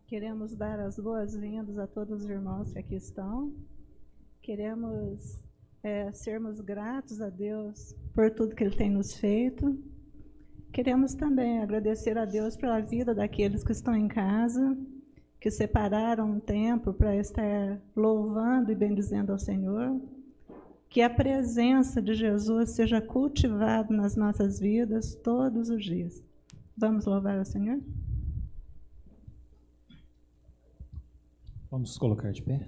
Queremos dar as boas-vindas a todos os irmãos que aqui estão. Queremos sermos gratos a Deus por tudo que Ele tem nos feito. Queremos também agradecer a Deus pela vida daqueles que estão em casa, que separaram um tempo para estar louvando e bendizendo ao Senhor. Que a presença de Jesus seja cultivada nas nossas vidas todos os dias. Vamos louvar ao Senhor? Vamos colocar de pé.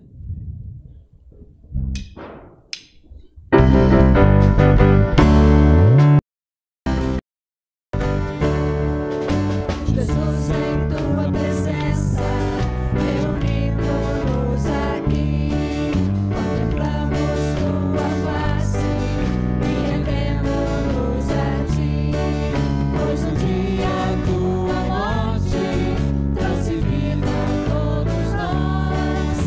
Jesus, em tua presença, reunindo-nos aqui, contemplamos tua face e rendemos-nos a ti, pois um dia tua morte trouxe vida a todos nós.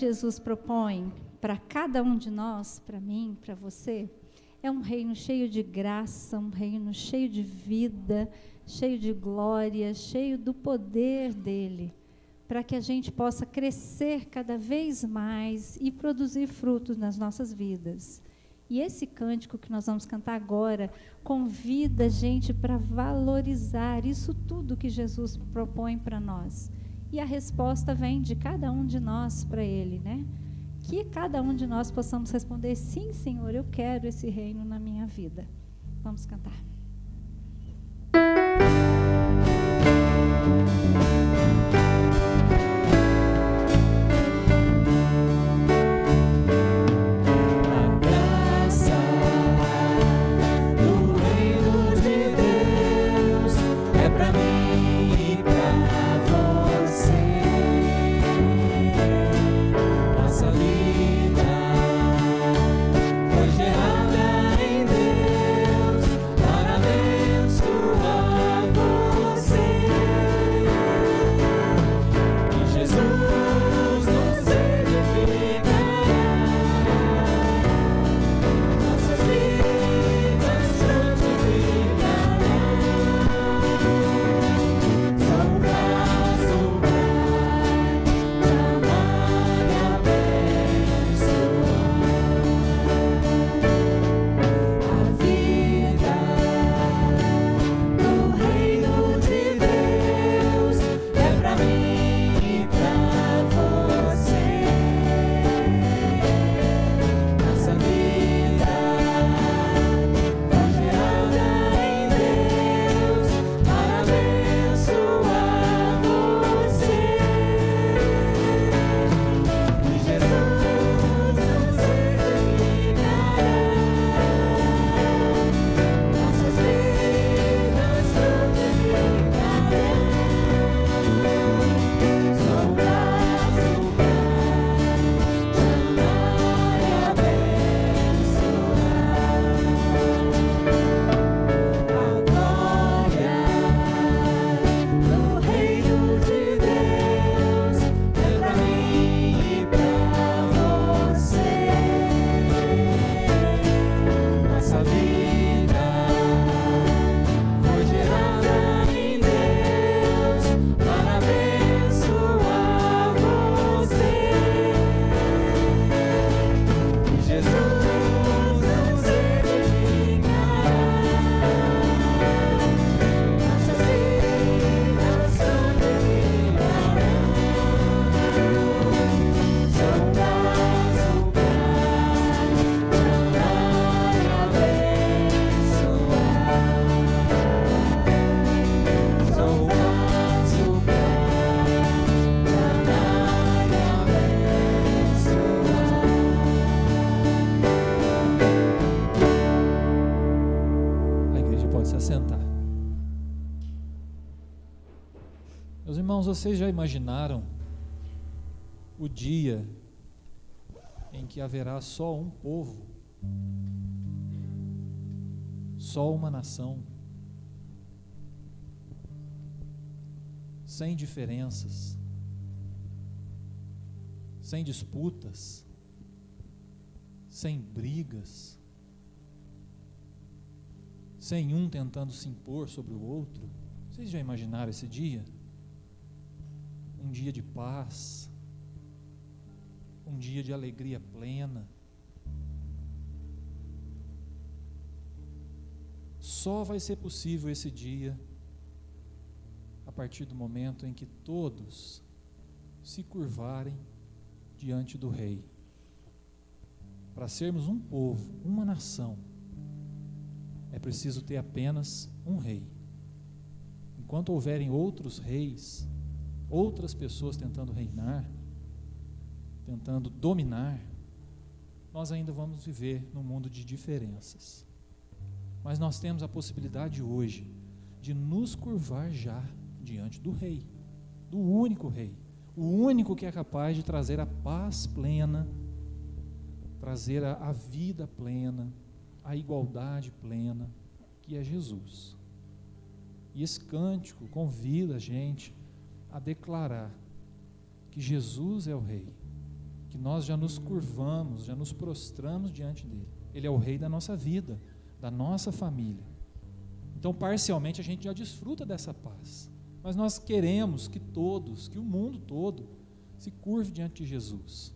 Jesus propõe para cada um de nós, para mim, para você, é um reino cheio de graça, um reino cheio de vida, cheio de glória, cheio do poder dele, para que a gente possa crescer cada vez mais e produzir frutos nas nossas vidas. E esse cântico que nós vamos cantar agora convida a gente para valorizar isso tudo que Jesus propõe para nós. E a resposta vem de cada um de nós para ele, né? Que cada um de nós possamos responder: sim, Senhor, eu quero esse reino na minha vida. Vamos cantar. Vocês já imaginaram o dia em que haverá só um povo, só uma nação, sem diferenças, sem disputas, sem brigas, sem um tentando se impor sobre o outro? Vocês já imaginaram esse dia? Um dia de paz, um dia de alegria plena. Só vai ser possível esse dia a partir do momento em que todos se curvarem diante do Rei. Para sermos um povo, uma nação, é preciso ter apenas um rei. Enquanto houverem outros reis, outras pessoas tentando reinar, tentando dominar, nós ainda vamos viver num mundo de diferenças. Mas nós temos a possibilidade hoje de nos curvar já diante do Rei, do único Rei, o único que é capaz de trazer a paz plena, trazer a vida plena, a igualdade plena, que é Jesus. E esse cântico convida a gente a declarar que Jesus é o Rei, que nós já nos curvamos, já nos prostramos diante dele. Ele é o rei da nossa vida, da nossa família. Então, parcialmente, a gente já desfruta dessa paz. Mas nós queremos que todos, que o mundo todo, se curve diante de Jesus.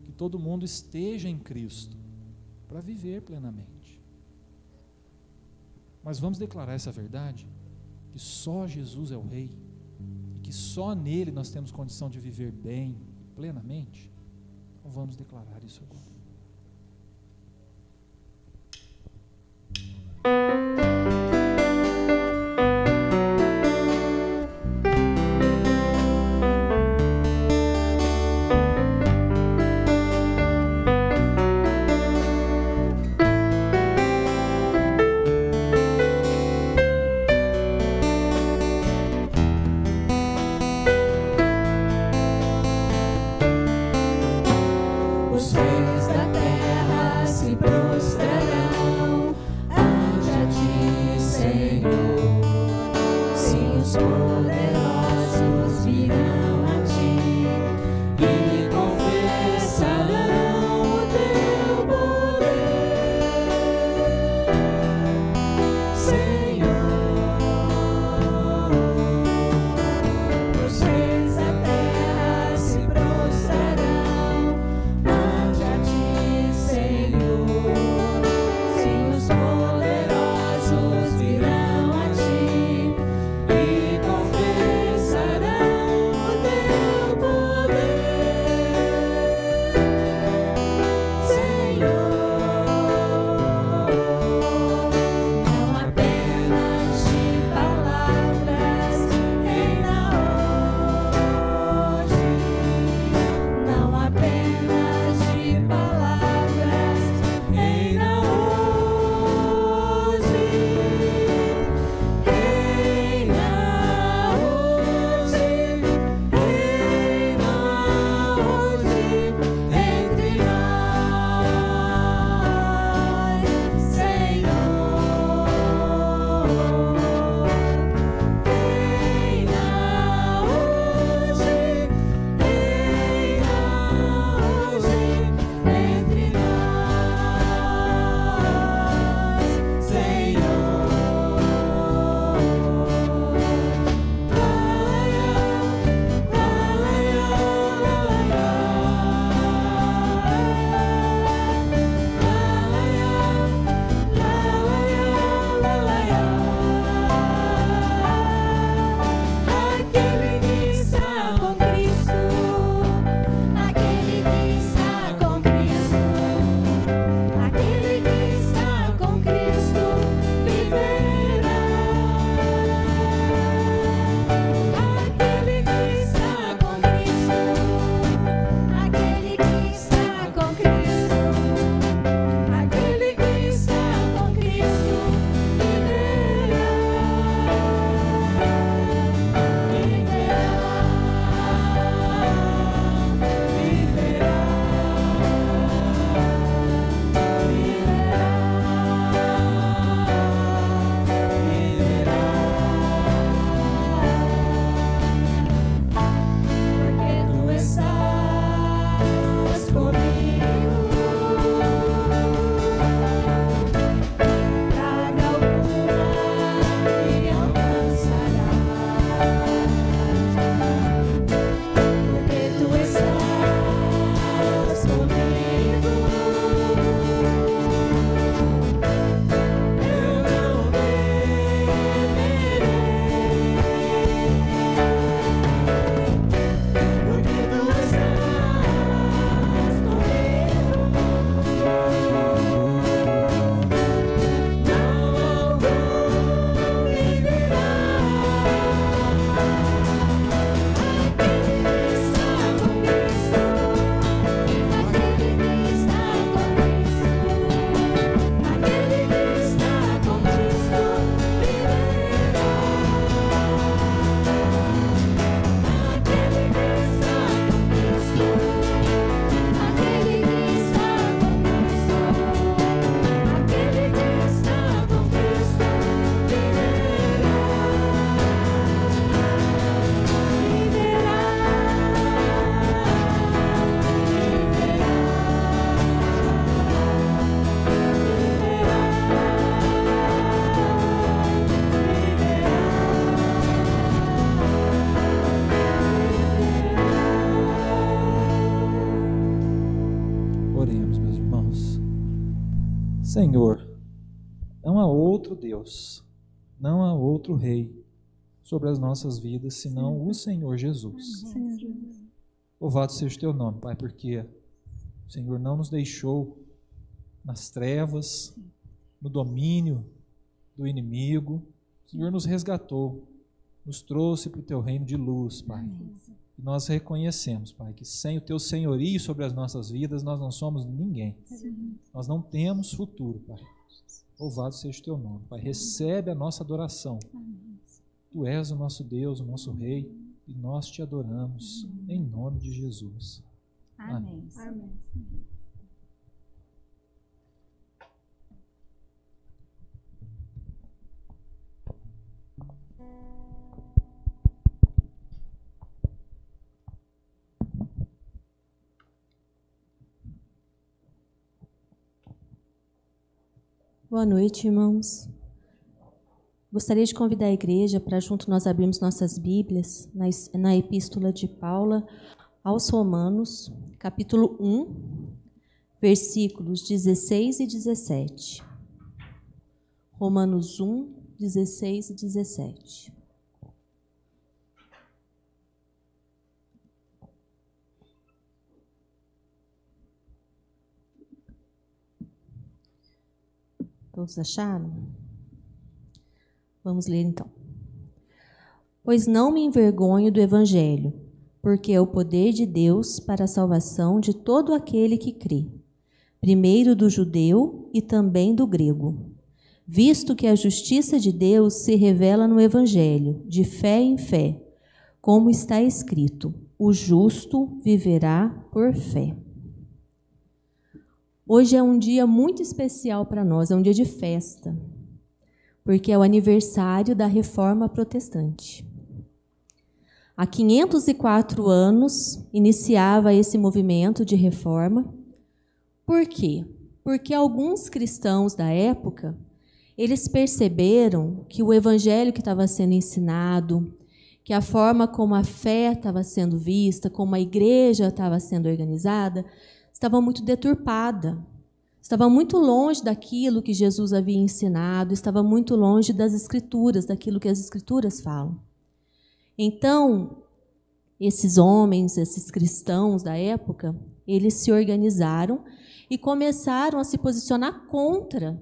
Que todo mundo esteja em Cristo para viver plenamente. Mas vamos declarar essa verdade? Que só Jesus é o Rei, e que só nele nós temos condição de viver bem, plenamente? Então vamos declarar isso agora. Os reis da Senhor, não há outro Deus, não há outro Rei sobre as nossas vidas, senão o Senhor Jesus. Senhor Jesus. Louvado seja o teu nome, Pai, porque o Senhor não nos deixou nas trevas, no domínio do inimigo. O Senhor nos resgatou, nos trouxe para o teu reino de luz, Pai. E nós reconhecemos, Pai, que sem o teu senhorio sobre as nossas vidas, nós não somos ninguém. Nós não temos futuro, Pai. Louvado seja o teu nome, Pai. Recebe a nossa adoração. Tu és o nosso Deus, o nosso Rei, e nós te adoramos em nome de Jesus. Amém. Amém. Boa noite, irmãos. Gostaria de convidar a igreja para junto nós abrirmos nossas Bíblias na Epístola de Paulo aos Romanos, capítulo 1, versículos 16 e 17. Romanos 1, 16 e 17. Todos acharam? Vamos ler então. Pois não me envergonho do Evangelho, porque é o poder de Deus para a salvação de todo aquele que crê, primeiro do judeu e também do grego, visto que a justiça de Deus se revela no Evangelho, de fé em fé, como está escrito: o justo viverá por fé. Hoje é um dia muito especial para nós, é um dia de festa, porque é o aniversário da Reforma Protestante. Há 504 anos iniciava esse movimento de reforma. Por quê? Porque alguns cristãos da época, eles perceberam que o evangelho que estava sendo ensinado, que a forma como a fé estava sendo vista, como a igreja estava sendo organizada, estava muito deturpada, estava muito longe daquilo que Jesus havia ensinado, estava muito longe das Escrituras, daquilo que as Escrituras falam. Então, esses homens, esses cristãos da época, eles se organizaram e começaram a se posicionar contra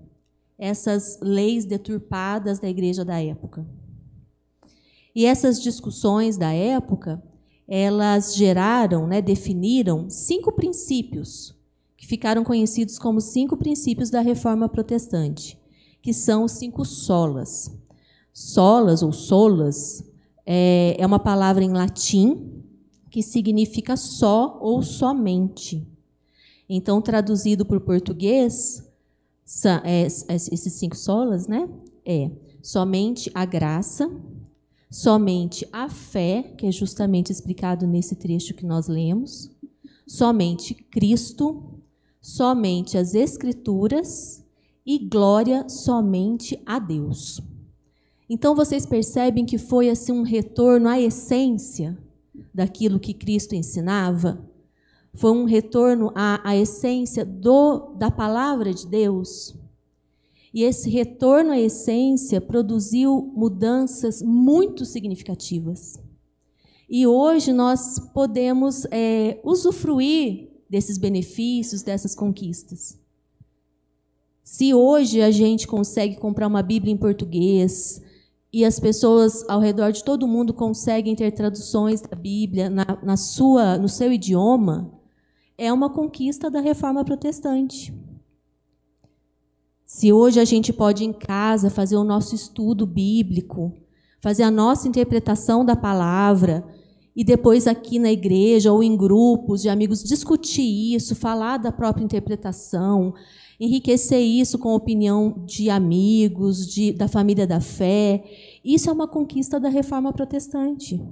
essas leis deturpadas da igreja da época. E essas discussões da época, elas geraram, definiram 5 princípios, que ficaram conhecidos como 5 princípios da Reforma Protestante, que são os 5 solas. Solas ou solas é uma palavra em latim que significa só ou somente. Então, traduzido para o português, esses 5 solas, é somente a graça, somente a fé, que é justamente explicado nesse trecho que nós lemos, somente Cristo, somente as Escrituras e glória somente a Deus. Então, vocês percebem que foi assim um retorno à essência daquilo que Cristo ensinava? Foi um retorno à essência da palavra de Deus? E esse retorno à essência produziu mudanças muito significativas. E hoje nós podemos usufruir desses benefícios, dessas conquistas. Se hoje a gente consegue comprar uma Bíblia em português e as pessoas ao redor de todo mundo conseguem ter traduções da Bíblia no seu idioma, é uma conquista da Reforma Protestante. Se hoje a gente pode em casa fazer o nosso estudo bíblico, fazer a nossa interpretação da palavra, e depois aqui na igreja ou em grupos de amigos discutir isso, falar da própria interpretação, enriquecer isso com a opinião de amigos, da família da fé, isso é uma conquista da Reforma Protestante.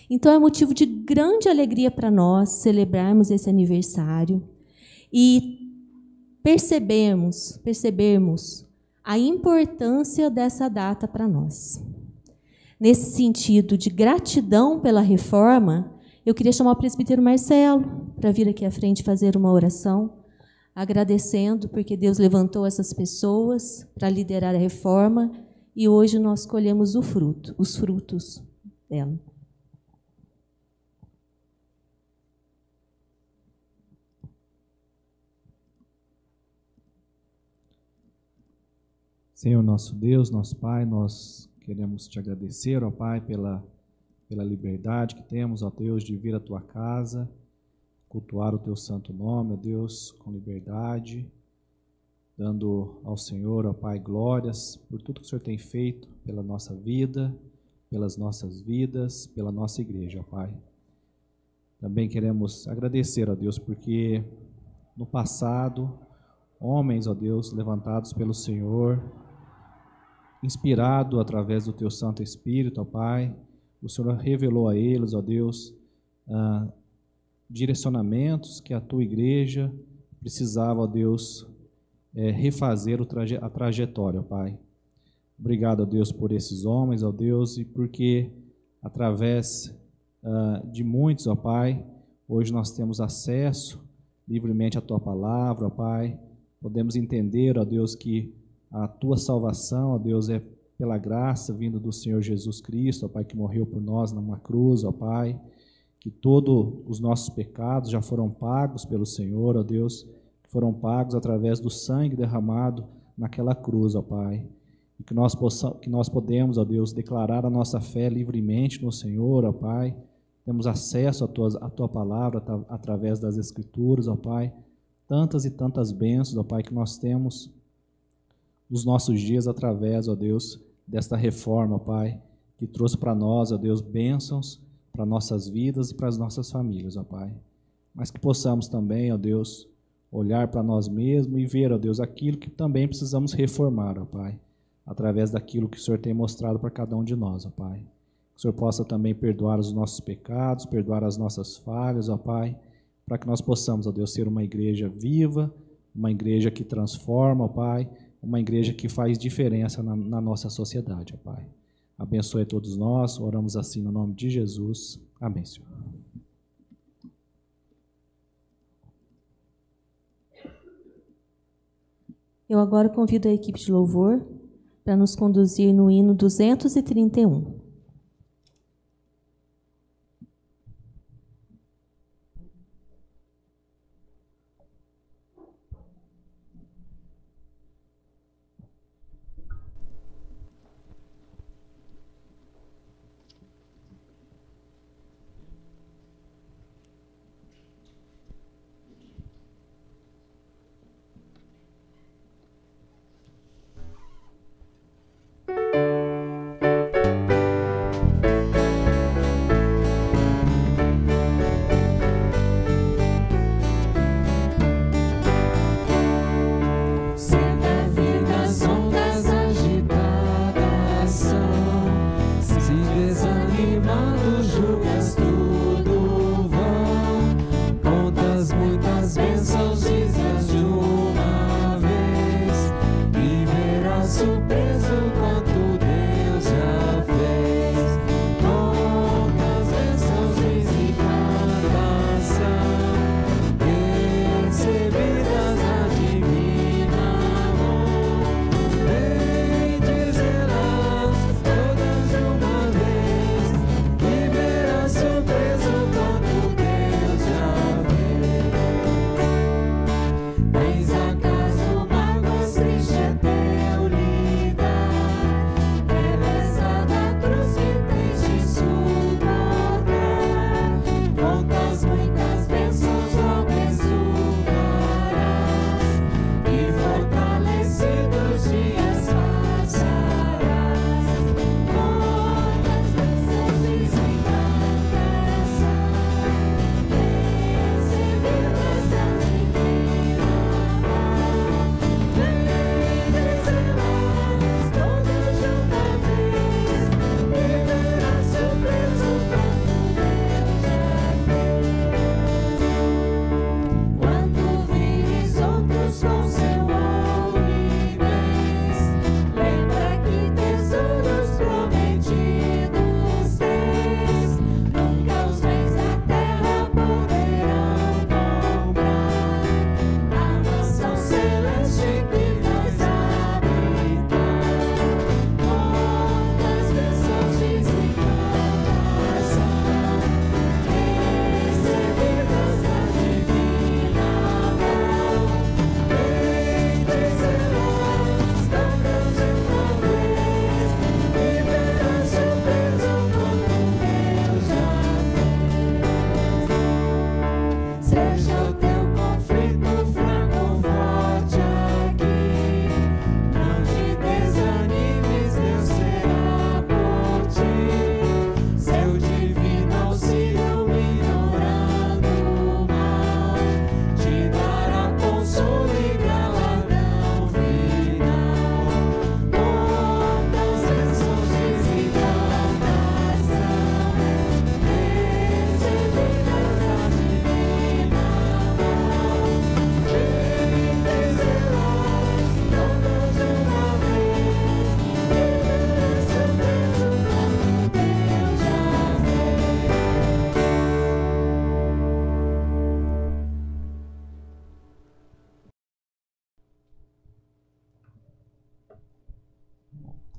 Então é motivo de grande alegria para nós celebrarmos esse aniversário e percebermos a importância dessa data para nós. Nesse sentido de gratidão pela reforma, eu queria chamar o presbítero Marcelo para vir aqui à frente fazer uma oração agradecendo porque Deus levantou essas pessoas para liderar a reforma e hoje nós colhemos os frutos dela. Senhor nosso Deus, nosso Pai, nós queremos te agradecer, ó Pai, pela liberdade que temos, ó Deus, de vir à tua casa, cultuar o teu santo nome, ó Deus, com liberdade, dando ao Senhor, ó Pai, glórias por tudo que o Senhor tem feito pela nossa vida, pelas nossas vidas, pela nossa igreja, ó Pai. Também queremos agradecer, ó Deus, porque no passado, homens, ó Deus, levantados pelo Senhor, inspirado através do teu Santo Espírito, ó Pai, o Senhor revelou a eles, ó Deus, direcionamentos que a tua igreja precisava, ó Deus, refazer a trajetória, ó Pai. Obrigado, ó Deus, por esses homens, ó Deus, e porque através de muitos, ó Pai, hoje nós temos acesso livremente à tua palavra, ó Pai. Podemos entender, ó Deus, que a tua salvação, ó Deus, é pela graça vindo do Senhor Jesus Cristo, ó Pai, que morreu por nós numa cruz, ó Pai, que todos os nossos pecados já foram pagos pelo Senhor, ó Deus, foram pagos através do sangue derramado naquela cruz, ó Pai, e que nós podemos, ó Deus, declarar a nossa fé livremente no Senhor, ó Pai, temos acesso à tua palavra através das Escrituras, ó Pai, tantas e tantas bênçãos, ó Pai, que nós temos nos nossos dias através, ó Deus, desta reforma, ó Pai, que trouxe para nós, ó Deus, bênçãos para nossas vidas e para as nossas famílias, ó Pai. Mas que possamos também, ó Deus, olhar para nós mesmos e ver, ó Deus, aquilo que também precisamos reformar, ó Pai, através daquilo que o Senhor tem mostrado para cada um de nós, ó Pai. Que o Senhor possa também perdoar os nossos pecados, perdoar as nossas falhas, ó Pai, para que nós possamos, ó Deus, ser uma igreja viva, uma igreja que transforma, ó Pai, uma igreja que faz diferença na nossa sociedade, ó Pai. Abençoe todos nós, oramos assim no nome de Jesus. Amém, Senhor. Eu agora convido a equipe de louvor para nos conduzir no hino 231.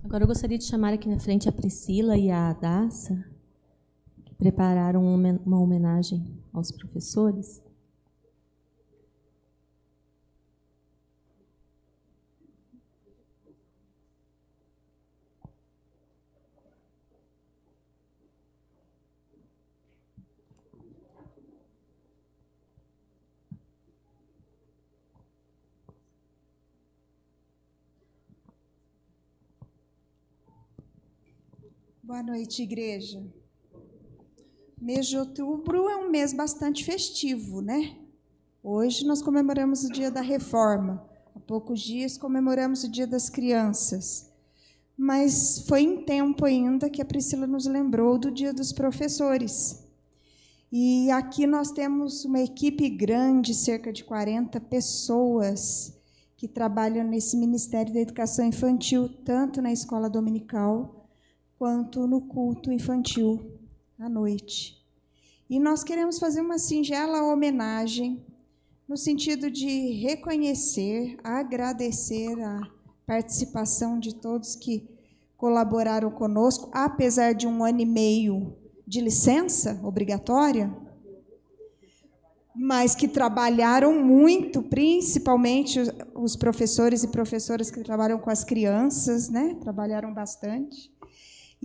Agora eu gostaria de chamar aqui na frente a Priscila e a Adassa, que prepararam uma homenagem aos professores. Boa noite, igreja. Mês de outubro é um mês bastante festivo, né? Hoje nós comemoramos o Dia da Reforma. Há poucos dias comemoramos o Dia das Crianças. Mas foi em tempo ainda que a Priscila nos lembrou do Dia dos Professores. E aqui nós temos uma equipe grande, cerca de 40 pessoas, que trabalham nesse Ministério da Educação Infantil, tanto na escola dominical quanto no culto infantil à noite. E nós queremos fazer uma singela homenagem no sentido de reconhecer, agradecer a participação de todos que colaboraram conosco, apesar de 1 ano e meio de licença obrigatória, mas que trabalharam muito, principalmente os professores e professoras que trabalham com as crianças, né? Trabalharam bastante.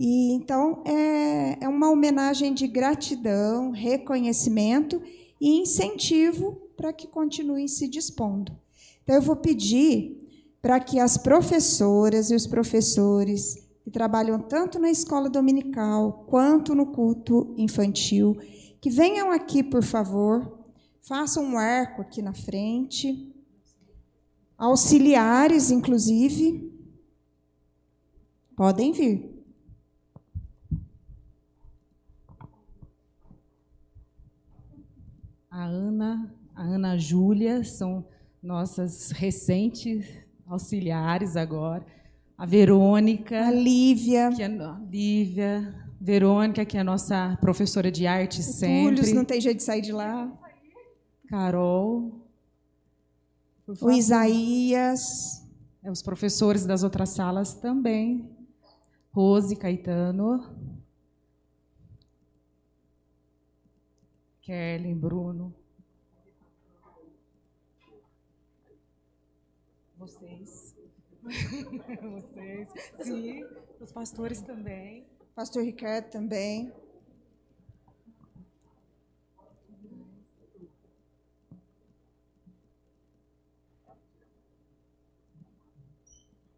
E, então, é uma homenagem de gratidão, reconhecimento e incentivo para que continuem se dispondo. Então, eu vou pedir para que as professoras e os professores que trabalham tanto na escola dominical quanto no culto infantil, que venham aqui, por favor, façam um arco aqui na frente, auxiliares, inclusive, podem vir. A Ana Júlia, são nossas recentes auxiliares agora. A Verônica. A Lívia. Verônica, que é a nossa professora de arte sempre. Túlio, não tem jeito de sair de lá. Carol. O Isaías. Os professores das outras salas também. Rose, Caetano. Kerlin, Bruno. Vocês. Vocês. Sim, os pastores também. Pastor Ricardo também.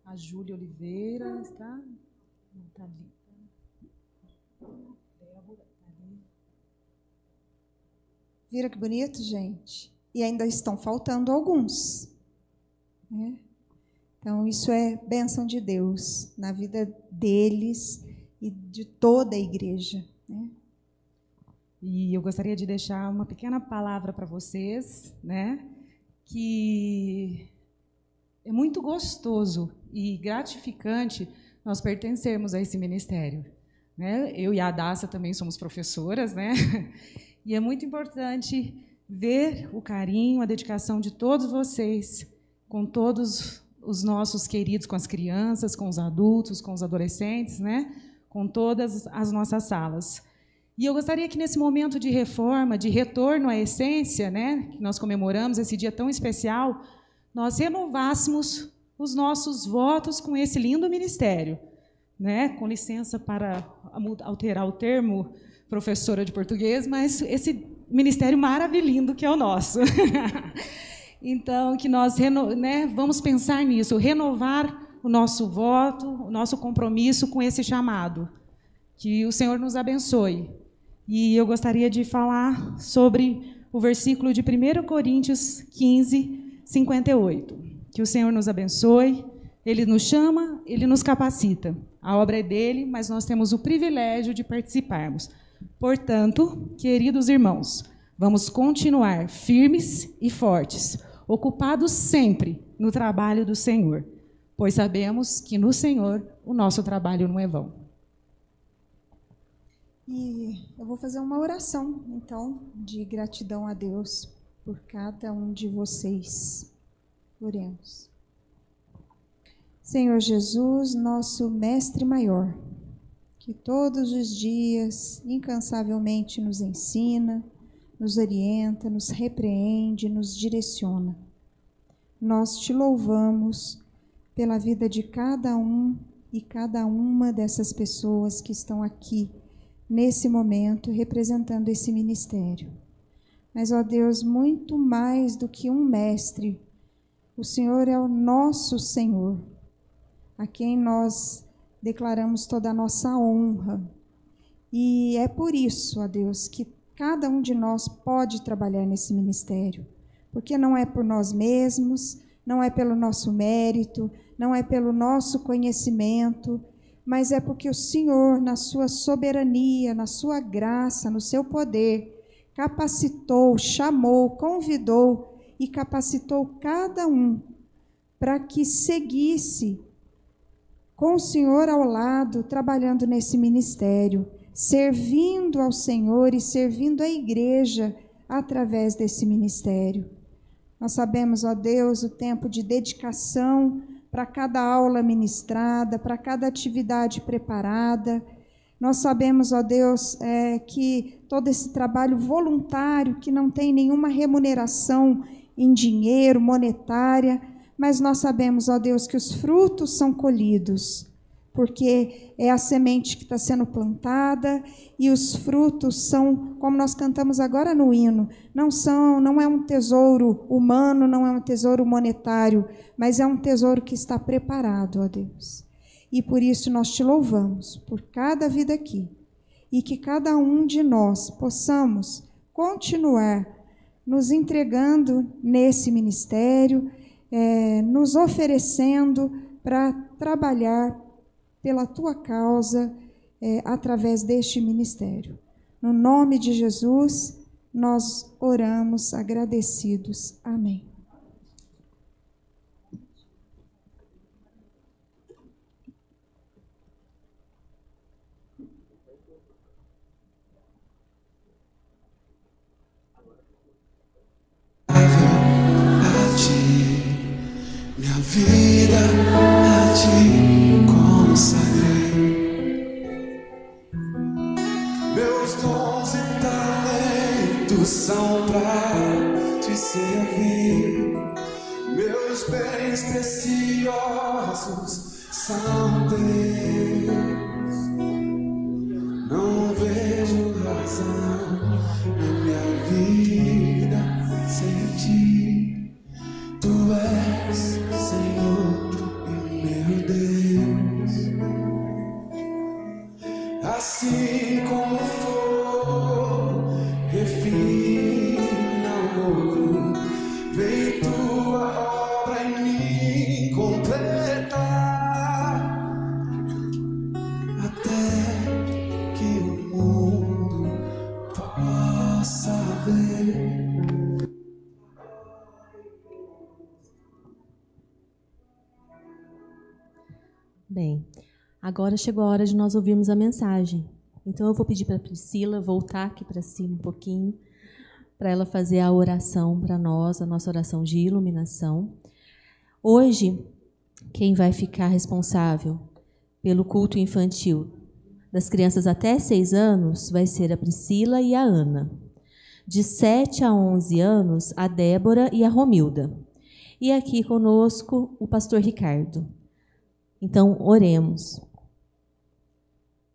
A Júlia Oliveira está. Não está ali. Viram que bonito, gente? E ainda estão faltando alguns. Né? Então, isso é bênção de Deus na vida deles e de toda a igreja. Né? E eu gostaria de deixar uma pequena palavra para vocês, né? Que é muito gostoso e gratificante nós pertencermos a esse ministério. Né? Eu e a Adassa também somos professoras, né? E é muito importante ver o carinho, a dedicação de todos vocês, com todos os nossos queridos, com as crianças, com os adultos, com os adolescentes, né? Com todas as nossas salas. E eu gostaria que, nesse momento de reforma, de retorno à essência, né? Que nós comemoramos esse dia tão especial, nós renovássemos os nossos votos com esse lindo ministério. Né? Com licença para alterar o termo, professora de português, mas esse ministério maravilhoso que é o nosso. Então, que nós vamos pensar nisso, renovar o nosso voto, o nosso compromisso com esse chamado. Que o Senhor nos abençoe. E eu gostaria de falar sobre o versículo de 1 Coríntios 15, 58. Que o Senhor nos abençoe, Ele nos chama, Ele nos capacita. A obra é dele, mas nós temos o privilégio de participarmos. Portanto, queridos irmãos, vamos continuar firmes e fortes, ocupados sempre no trabalho do Senhor, pois sabemos que no Senhor o nosso trabalho não é vão. E eu vou fazer uma oração, então, de gratidão a Deus por cada um de vocês. Oremos. Senhor Jesus, nosso Mestre Maior, que todos os dias incansavelmente nos ensina, nos orienta, nos repreende, nos direciona. Nós te louvamos pela vida de cada um e cada uma dessas pessoas que estão aqui, nesse momento, representando esse ministério. Mas, ó Deus, muito mais do que um mestre, o Senhor é o nosso Senhor, a quem nós declaramos toda a nossa honra. E é por isso, ó Deus, que cada um de nós pode trabalhar nesse ministério, porque não é por nós mesmos, não é pelo nosso mérito, não é pelo nosso conhecimento, mas é porque o Senhor, na sua soberania, na sua graça, no seu poder, capacitou, chamou, convidou e capacitou cada um para que seguisse com o Senhor ao lado, trabalhando nesse ministério, servindo ao Senhor e servindo a igreja através desse ministério. Nós sabemos, ó Deus, o tempo de dedicação para cada aula ministrada, para cada atividade preparada. Nós sabemos, ó Deus, que todo esse trabalho voluntário, que não tem nenhuma remuneração em dinheiro, monetária, mas nós sabemos, ó Deus, que os frutos são colhidos, porque é a semente que está sendo plantada e os frutos são, como nós cantamos agora no hino, não é um tesouro humano, não é um tesouro monetário, mas é um tesouro que está preparado, ó Deus. E por isso nós te louvamos por cada vida aqui e que cada um de nós possamos continuar nos entregando nesse ministério, nos oferecendo para trabalhar pela tua causa através deste ministério. No nome de Jesus, nós oramos agradecidos. Amém. Minha vida a ti consagrei, meus dons e talentos são pra te servir, meus bens preciosos são teus. Não vejo razão na minha vida sem ti. Tu és Senhor e meu Deus. Assim como for, refina o ouro, vem tua obra em mim completar, até que o mundo possa ver. Bem, agora chegou a hora de nós ouvirmos a mensagem. Então eu vou pedir para a Priscila voltar aqui para cima um pouquinho, para ela fazer a oração para nós, a nossa oração de iluminação. Hoje, quem vai ficar responsável pelo culto infantil das crianças até 6 anos vai ser a Priscila e a Ana. De 7 a 11 anos, a Débora e a Romilda. E aqui conosco o pastor Ricardo. Então, oremos.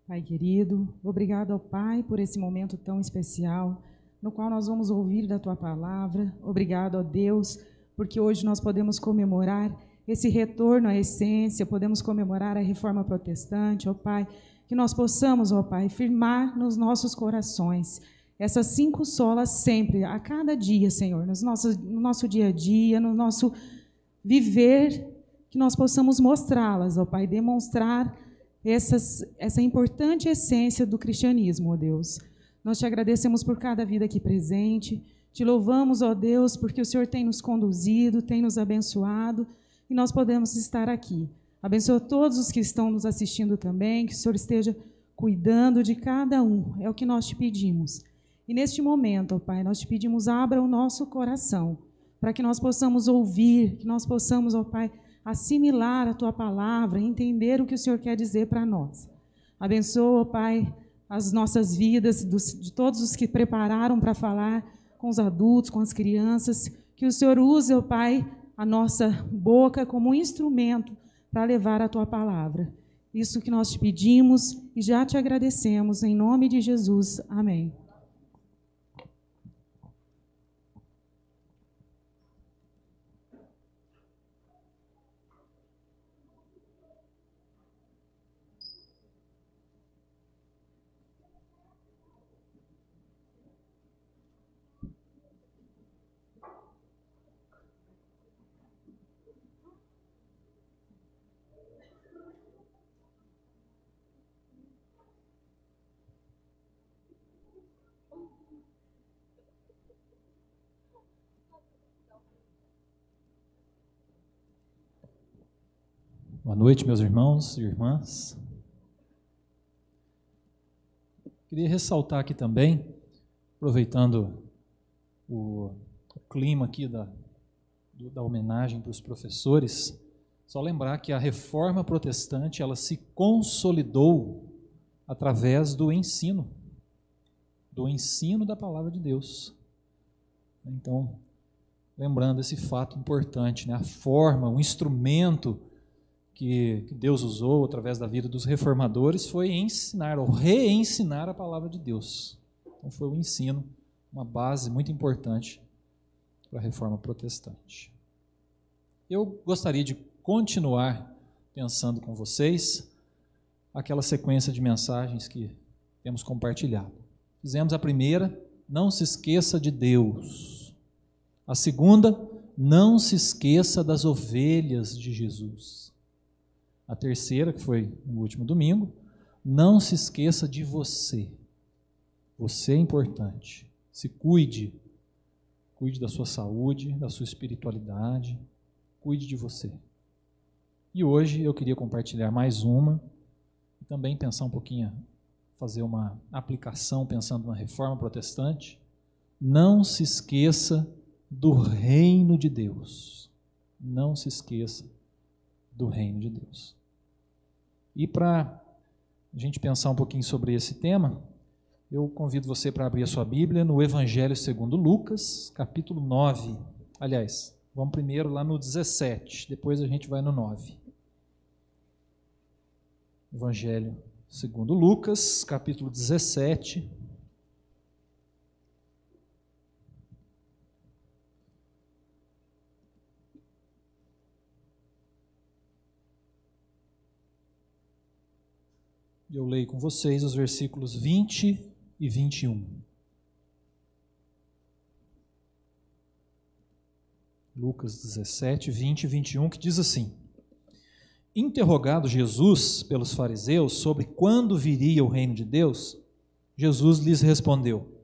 Pai querido, obrigado ao Pai por esse momento tão especial, no qual nós vamos ouvir da Tua Palavra. Obrigado a Deus, porque hoje nós podemos comemorar esse retorno à essência, podemos comemorar a Reforma Protestante, ó Pai, que nós possamos, ó Pai, firmar nos nossos corações essas 5 solas sempre, a cada dia, Senhor, no nosso dia a dia, no nosso viver, que nós possamos mostrá-las, ó Pai, demonstrar essa importante essência do cristianismo, ó Deus. Nós te agradecemos por cada vida aqui presente, te louvamos, ó Deus, porque o Senhor tem nos conduzido, tem nos abençoado, e nós podemos estar aqui. Abençoa todos os que estão nos assistindo também, que o Senhor esteja cuidando de cada um, é o que nós te pedimos. E neste momento, ó Pai, nós te pedimos, abra o nosso coração, para que nós possamos ouvir, que nós possamos, ó Pai, assimilar a Tua palavra, entender o que o Senhor quer dizer para nós. Abençoa, Pai, as nossas vidas, de todos os que prepararam para falar com os adultos, com as crianças, que o Senhor use, ó Pai, a nossa boca como um instrumento para levar a Tua palavra. Isso que nós te pedimos e já te agradecemos, em nome de Jesus. Amém. Boa noite, meus irmãos e irmãs. Queria ressaltar aqui também, aproveitando o clima aqui da homenagem para os professores, só lembrar que a reforma protestante ela se consolidou através do ensino da palavra de Deus. Então, lembrando esse fato importante, né? A forma, o instrumento que Deus usou através da vida dos reformadores foi ensinar ou reensinar a palavra de Deus. Então foi o ensino, uma base muito importante para a reforma protestante. Eu gostaria de continuar pensando com vocês aquela sequência de mensagens que temos compartilhado. Fizemos a primeira, não se esqueça de Deus. A segunda, não se esqueça das ovelhas de Jesus. A terceira, que foi no último domingo, não se esqueça de você. Você é importante. Se cuide. Cuide da sua saúde, da sua espiritualidade. Cuide de você. E hoje eu queria compartilhar mais uma e também pensar um pouquinho, fazer uma aplicação pensando na reforma protestante. Não se esqueça do reino de Deus. Não se esqueça do reino de Deus. E para a gente pensar um pouquinho sobre esse tema, eu convido você para abrir a sua Bíblia no Evangelho segundo Lucas, capítulo 9. Aliás, vamos primeiro lá no 17, depois a gente vai no 9. Evangelho segundo Lucas, capítulo 17. Eu leio com vocês os versículos 20 e 21. Lucas 17, 20 e 21, que diz assim: Interrogado Jesus pelos fariseus sobre quando viria o reino de Deus, Jesus lhes respondeu: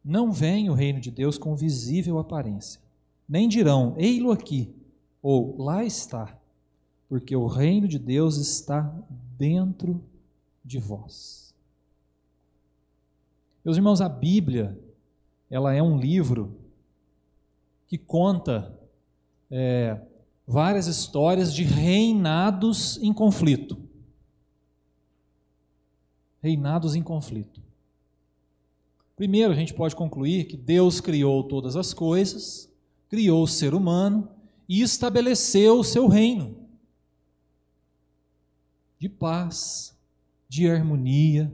Não vem o reino de Deus com visível aparência, nem dirão, ei-lo aqui, ou lá está, porque o reino de Deus está dentro de vós. Meus irmãos, a Bíblia, ela é um livro que conta várias histórias de reinados em conflito. Reinados em conflito. Primeiro, a gente pode concluir que Deus criou todas as coisas, criou o ser humano e estabeleceu o seu reino de paz, de harmonia,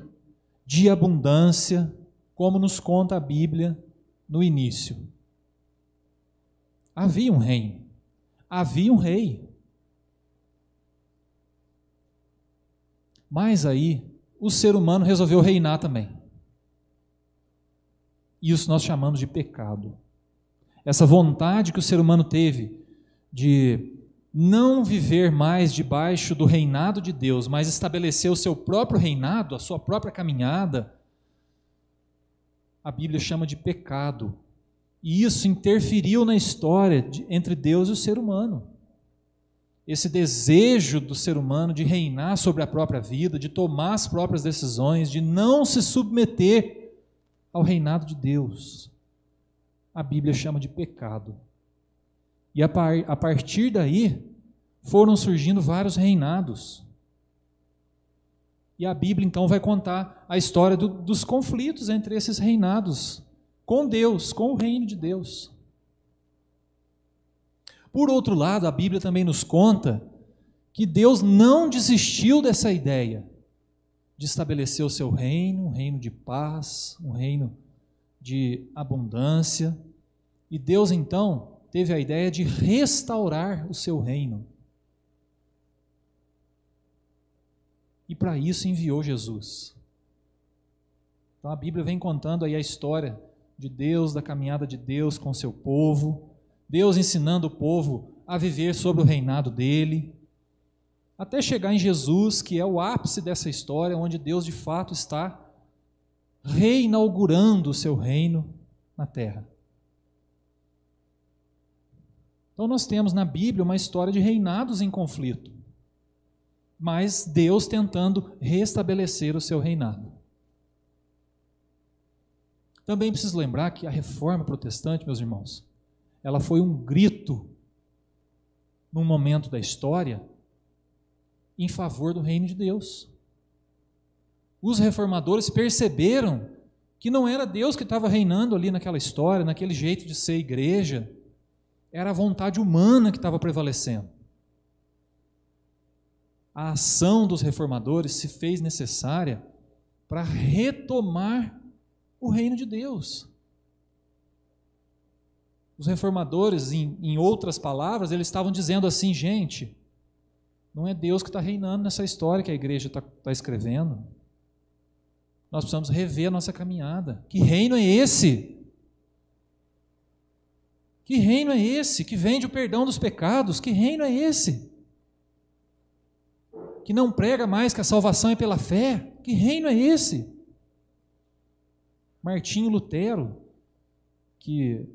de abundância, como nos conta a Bíblia no início. Havia um reino, havia um rei. Mas aí, o ser humano resolveu reinar também. Isso nós chamamos de pecado. Essa vontade que o ser humano teve de não viver mais debaixo do reinado de Deus, mas estabelecer o seu próprio reinado, a sua própria caminhada, a Bíblia chama de pecado. E isso interferiu na história entre Deus e o ser humano. Esse desejo do ser humano de reinar sobre a própria vida, de tomar as próprias decisões, de não se submeter ao reinado de Deus, a Bíblia chama de pecado. E a partir daí, foram surgindo vários reinados. E a Bíblia, então, vai contar a história dos conflitos entre esses reinados com Deus, com o reino de Deus. Por outro lado, a Bíblia também nos conta que Deus não desistiu dessa ideia de estabelecer o seu reino, um reino de paz, um reino de abundância. E Deus, então, teve a ideia de restaurar o seu reino. E para isso enviou Jesus. Então a Bíblia vem contando aí a história de Deus, da caminhada de Deus com o seu povo, Deus ensinando o povo a viver sobre o reinado dele, até chegar em Jesus, que é o ápice dessa história, onde Deus de fato está reinaugurando o seu reino na terra. Então nós temos na Bíblia uma história de reinados em conflito, mas Deus tentando restabelecer o seu reinado. Também preciso lembrar que a reforma protestante, meus irmãos, ela foi um grito num momento da história em favor do reino de Deus. Os reformadores perceberam que não era Deus que estava reinando ali naquela história, naquele jeito de ser igreja, era a vontade humana que estava prevalecendo. A ação dos reformadores se fez necessária para retomar o reino de Deus. Os reformadores, em outras palavras, eles estavam dizendo assim: gente, não é Deus que está reinando nessa história que a igreja está escrevendo. Nós precisamos rever a nossa caminhada. Que reino é esse? Que reino é esse que vende o perdão dos pecados? Que reino é esse que não prega mais que a salvação é pela fé? Que reino é esse? Martinho Lutero, que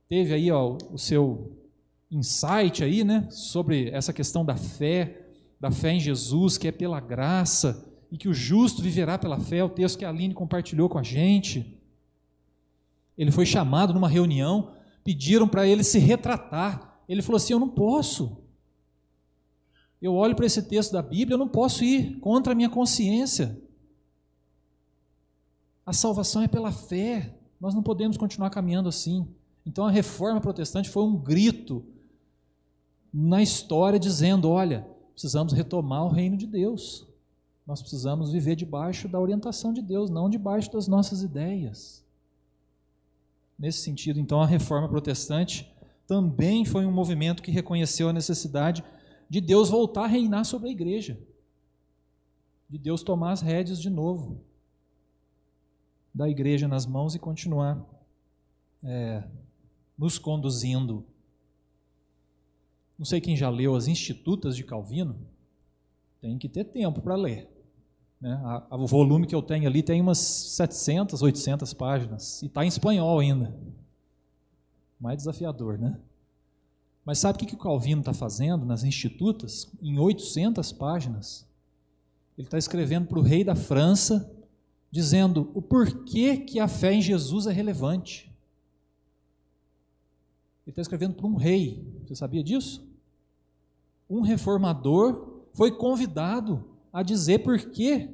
teve aí o seu insight aí, né, sobre essa questão da fé em Jesus, que é pela graça, e que o justo viverá pela fé, o texto que a Aline compartilhou com a gente. Ele foi chamado numa reunião, pediram para ele se retratar. Ele falou assim: eu não posso. Eu olho para esse texto da Bíblia, eu não posso ir contra a minha consciência. A salvação é pela fé, nós não podemos continuar caminhando assim. Então a reforma protestante foi um grito na história dizendo: olha, precisamos retomar o reino de Deus. Nós precisamos viver debaixo da orientação de Deus, não debaixo das nossas ideias. Nesse sentido, então, a reforma protestante também foi um movimento que reconheceu a necessidade de Deus voltar a reinar sobre a igreja, de Deus tomar as rédeas de novo da igreja nas mãos e continuar nos conduzindo. Não sei quem já leu as Institutas de Calvino, tem que ter tempo para ler. Né? O volume que eu tenho ali tem umas 700, 800 páginas, e está em espanhol ainda. Mais desafiador, né? Mas sabe o que o Calvino está fazendo nas Institutas? Em 800 páginas, ele está escrevendo para o rei da França, dizendo o porquê que a fé em Jesus é relevante. Ele está escrevendo para um rei. Você sabia disso? Um reformador foi convidado a dizer por que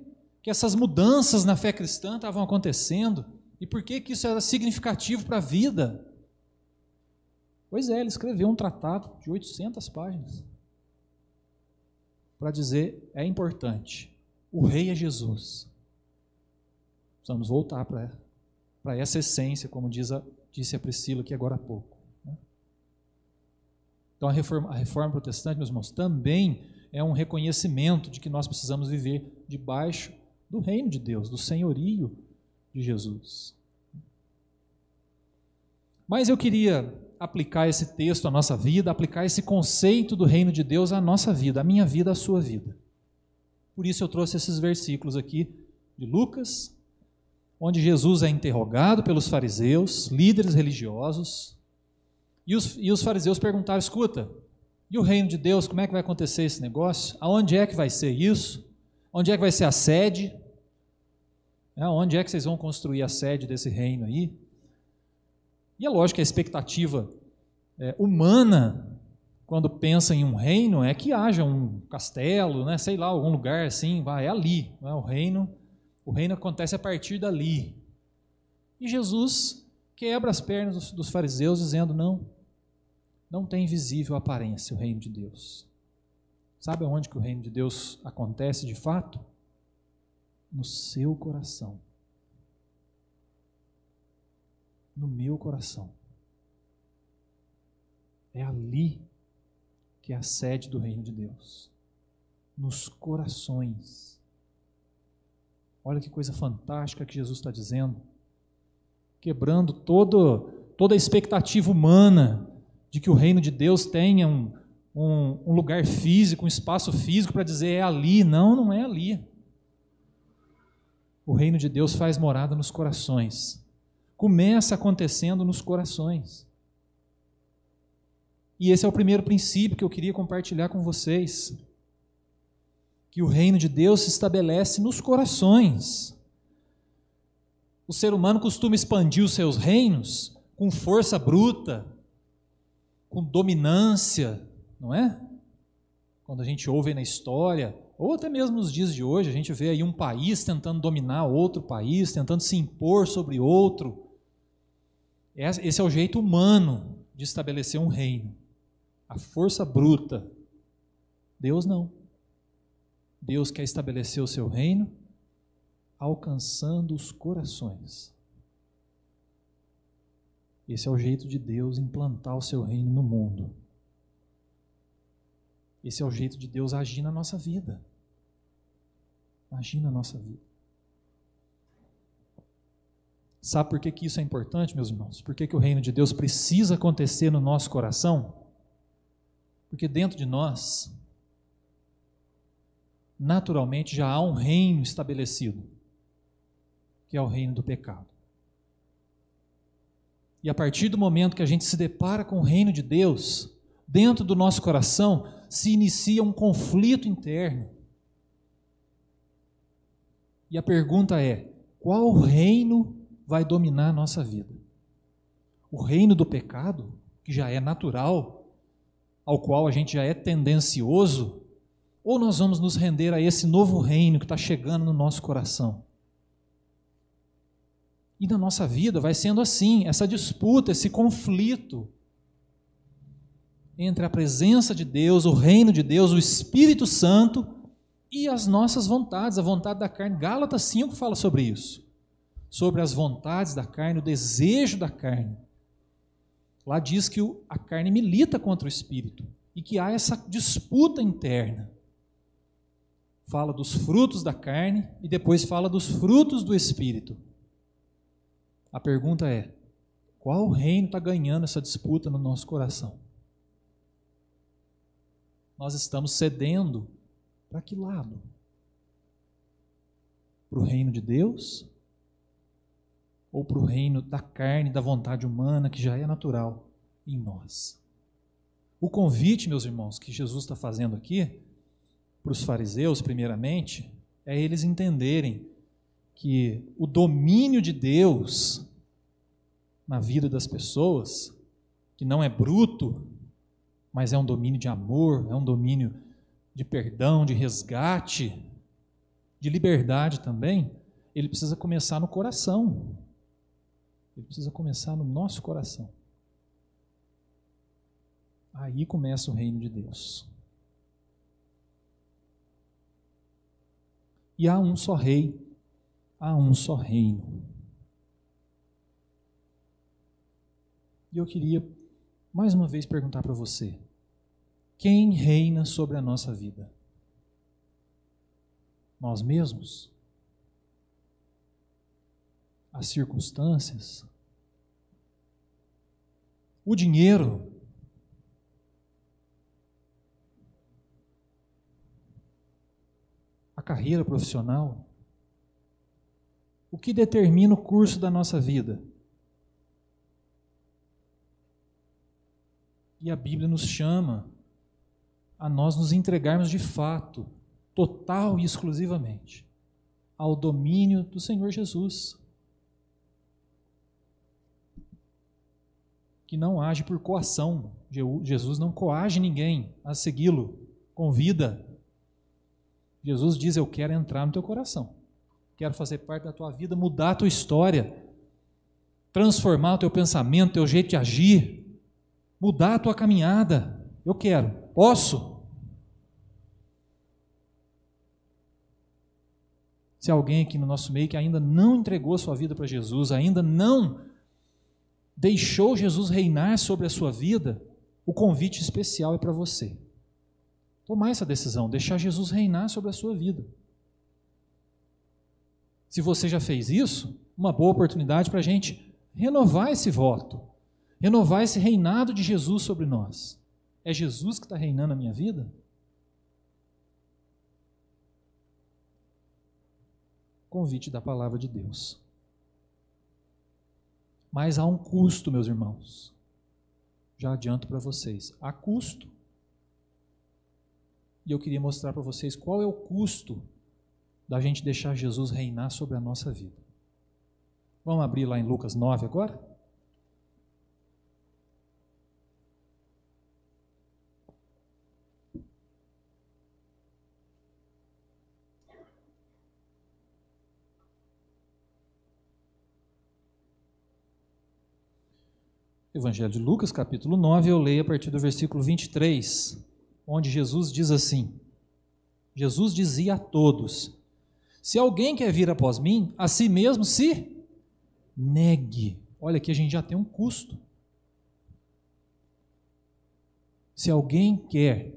essas mudanças na fé cristã estavam acontecendo e por que isso era significativo para a vida. Pois é, ele escreveu um tratado de 800 páginas para dizer: é importante, o rei é Jesus. Precisamos voltar para essa essência, como disse a Priscila aqui agora há pouco. Né? Então a reforma protestante, meus irmãos, também é um reconhecimento de que nós precisamos viver debaixo do reino de Deus, do senhorio de Jesus. Mas eu queria aplicar esse texto à nossa vida, aplicar esse conceito do reino de Deus à nossa vida, à minha vida, à sua vida. Por isso eu trouxe esses versículos aqui de Lucas, onde Jesus é interrogado pelos fariseus, líderes religiosos, e os fariseus perguntaram: escuta, e o reino de Deus, como é que vai acontecer esse negócio? Aonde é que vai ser isso? Onde é que vai ser a sede? Onde é que vocês vão construir a sede desse reino aí? E é lógico que a expectativa humana quando pensa em um reino, é que haja um castelo, né, sei lá, algum lugar assim, é ali. Né, o reino acontece a partir dali. E Jesus quebra as pernas dos fariseus, dizendo: não tem visível aparência o reino de Deus. Sabe aonde que o reino de Deus acontece de fato? No seu coração. No meu coração. É ali que é a sede do reino de Deus. Nos corações. Olha que coisa fantástica que Jesus está dizendo. Quebrando toda a expectativa humana de que o reino de Deus tenha um lugar físico, um espaço físico para dizer é ali. Não é ali. O reino de Deus faz morada nos corações. Começa acontecendo nos corações. E esse é o primeiro princípio que eu queria compartilhar com vocês. Que o reino de Deus se estabelece nos corações. O ser humano costuma expandir os seus reinos com força bruta, com dominância, não é? Quando a gente ouve na história, ou até mesmo nos dias de hoje, a gente vê aí um país tentando dominar outro país, tentando se impor sobre outro. Esse é o jeito humano de estabelecer um reino. A força bruta. Deus não. Deus quer estabelecer o seu reino alcançando os corações. Esse é o jeito de Deus implantar o seu reino no mundo. Esse é o jeito de Deus agir na nossa vida. Agir na nossa vida. Sabe por que isso é importante, meus irmãos? Por que o reino de Deus precisa acontecer no nosso coração? Porque dentro de nós, naturalmente, já há um reino estabelecido, que é o reino do pecado. E a partir do momento que a gente se depara com o reino de Deus, dentro do nosso coração se inicia um conflito interno. E a pergunta é: qual reino vai dominar a nossa vida? O reino do pecado, que já é natural, ao qual a gente já é tendencioso, ou nós vamos nos render a esse novo reino que está chegando no nosso coração? E na nossa vida vai sendo assim, essa disputa, esse conflito entre a presença de Deus, o reino de Deus, o Espírito Santo e as nossas vontades, a vontade da carne. Gálatas 5 fala sobre isso, sobre as vontades da carne, o desejo da carne. Lá diz que a carne milita contra o Espírito e que há essa disputa interna. Fala dos frutos da carne e depois fala dos frutos do Espírito. A pergunta é: qual reino está ganhando essa disputa no nosso coração? Nós estamos cedendo para que lado? Para o reino de Deus? Ou para o reino da carne, da vontade humana, que já é natural em nós? O convite, meus irmãos, que Jesus está fazendo aqui, para os fariseus, primeiramente, é eles entenderem que o domínio de Deus na vida das pessoas, que não é bruto, mas é um domínio de amor, é um domínio de perdão, de resgate, de liberdade também, ele precisa começar no coração. Ele precisa começar no nosso coração. Aí começa o reino de Deus. E há um só rei, há um só reino. E eu queria, mais uma vez, perguntar para você: quem reina sobre a nossa vida? Nós mesmos? As circunstâncias? O dinheiro? A carreira profissional? O que determina o curso da nossa vida? E a Bíblia nos chama a nós nos entregarmos de fato, total e exclusivamente, ao domínio do Senhor Jesus, que não age por coação, Jesus não coage ninguém a segui-lo, convida. Jesus diz: eu quero entrar no teu coração, quero fazer parte da tua vida, mudar a tua história, transformar o teu pensamento, o teu jeito de agir, mudar a tua caminhada. Eu quero, posso? Se alguém aqui no nosso meio que ainda não entregou a sua vida para Jesus, ainda não deixou Jesus reinar sobre a sua vida, o convite especial é para você. Tomar essa decisão, deixar Jesus reinar sobre a sua vida. Se você já fez isso, uma boa oportunidade para a gente renovar esse voto, renovar esse reinado de Jesus sobre nós. É Jesus que está reinando na minha vida? Convite da palavra de Deus. Mas há um custo, meus irmãos. Já adianto para vocês, há custo. E eu queria mostrar para vocês qual é o custo da gente deixar Jesus reinar sobre a nossa vida. Vamos abrir lá em Lucas 9 agora? Evangelho de Lucas, capítulo 9, eu leio a partir do versículo 23, onde Jesus diz assim: Jesus dizia a todos: se alguém quer vir após mim, a si mesmo se negue. Olha, aqui a gente já tem um custo. Se alguém quer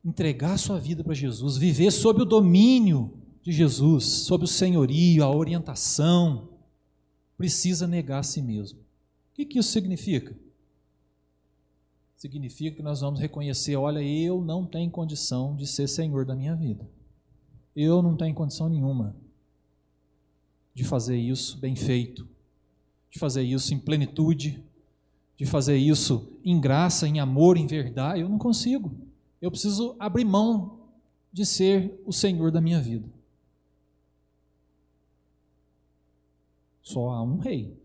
entregar sua vida para Jesus, viver sob o domínio de Jesus, sob o senhorio, a orientação, precisa negar a si mesmo. O que isso significa? Significa que nós vamos reconhecer: olha, eu não tenho condição de ser senhor da minha vida. Eu não tenho condição nenhuma de fazer isso bem feito, de fazer isso em plenitude, de fazer isso em graça, em amor, em verdade. Eu não consigo. Eu preciso abrir mão de ser o senhor da minha vida. Só há um rei.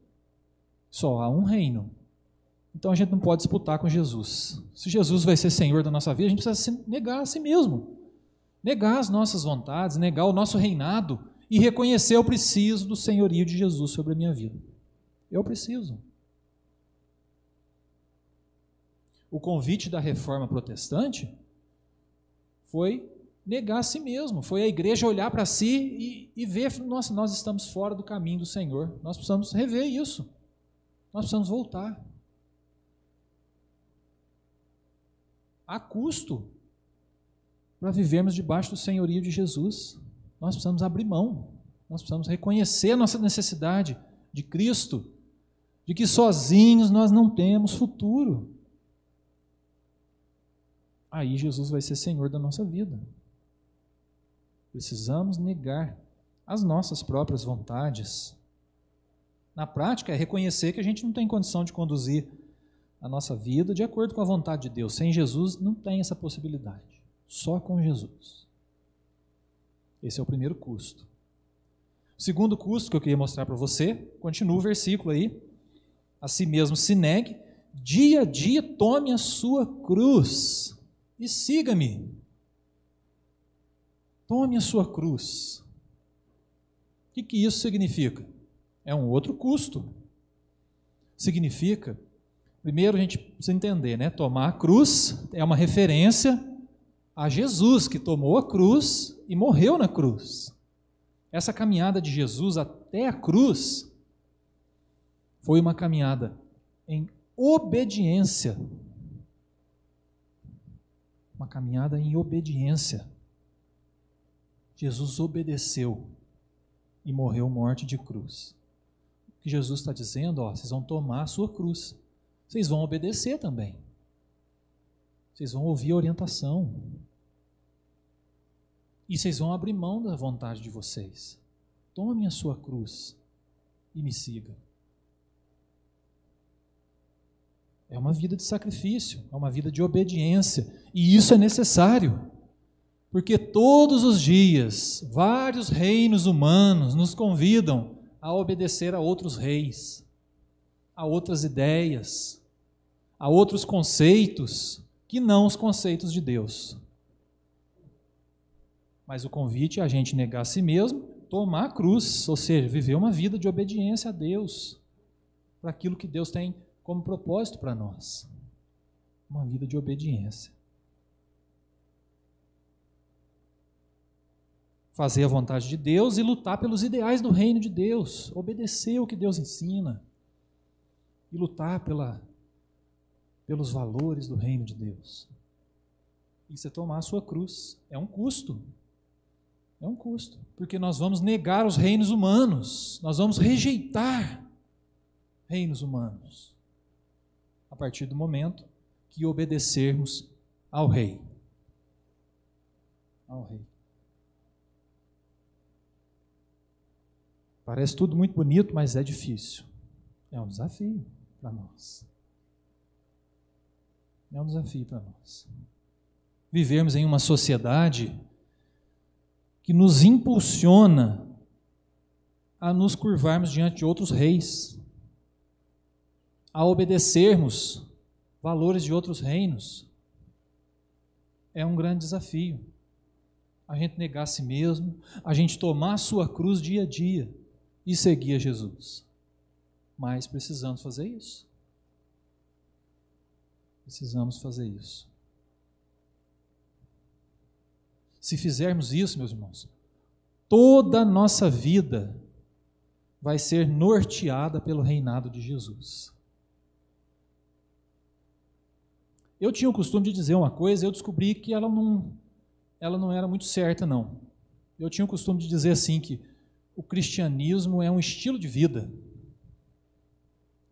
Só há um reino. Então a gente não pode disputar com Jesus. Se Jesus vai ser Senhor da nossa vida, a gente precisa negar a si mesmo. Negar as nossas vontades, negar o nosso reinado e reconhecer: eu preciso do senhorio de Jesus sobre a minha vida. Eu preciso. O convite da reforma protestante foi negar a si mesmo. Foi a igreja olhar para si e ver: nossa, nós estamos fora do caminho do Senhor. Nós precisamos rever isso. Nós precisamos voltar. Há custo para vivermos debaixo do senhorio de Jesus. Nós precisamos abrir mão. Nós precisamos reconhecer a nossa necessidade de Cristo, de que sozinhos nós não temos futuro. Aí Jesus vai ser Senhor da nossa vida. Precisamos negar as nossas próprias vontades. Na prática, é reconhecer que a gente não tem condição de conduzir a nossa vida de acordo com a vontade de Deus. Sem Jesus, não tem essa possibilidade. Só com Jesus. Esse é o primeiro custo. O segundo custo que eu queria mostrar para você, continua o versículo aí: a si mesmo se negue, dia a dia tome a sua cruz e siga-me. Tome a sua cruz. O que isso significa? É um outro custo. Significa, primeiro a gente precisa entender, né? Tomar a cruz é uma referência a Jesus, que tomou a cruz e morreu na cruz. Essa caminhada de Jesus até a cruz foi uma caminhada em obediência. Uma caminhada em obediência. Jesus obedeceu e morreu morte de cruz. O que Jesus está dizendo: ó, vocês vão tomar a sua cruz. Vocês vão obedecer também. Vocês vão ouvir a orientação. E vocês vão abrir mão da vontade de vocês. Tome a sua cruz e me siga. É uma vida de sacrifício, é uma vida de obediência. E isso é necessário. Porque todos os dias, vários reinos humanos nos convidam a obedecer a outros reis, a outras ideias, a outros conceitos que não os conceitos de Deus. Mas o convite é a gente negar a si mesmo, tomar a cruz, ou seja, viver uma vida de obediência a Deus, para aquilo que Deus tem como propósito para nós. Uma vida de obediência. Fazer a vontade de Deus e lutar pelos ideais do reino de Deus, obedecer o que Deus ensina e lutar pelos valores do reino de Deus. Isso é tomar a sua cruz. É um custo. É um custo, porque nós vamos negar os reinos humanos, nós vamos rejeitar reinos humanos, a partir do momento que obedecermos ao Rei. Ao Rei. Parece tudo muito bonito, mas é difícil. É um desafio para nós. É um desafio para nós. Vivermos em uma sociedade que nos impulsiona a nos curvarmos diante de outros reis, a obedecermos valores de outros reinos. É um grande desafio. A gente negar a si mesmo, a gente tomar a sua cruz dia a dia e seguir a Jesus. Mas precisamos fazer isso. Precisamos fazer isso. Se fizermos isso, meus irmãos, toda a nossa vida vai ser norteada pelo reinado de Jesus. Eu tinha o costume de dizer uma coisa, eu descobri que ela não era muito certa, não. Eu tinha o costume de dizer assim, que o cristianismo é um estilo de vida.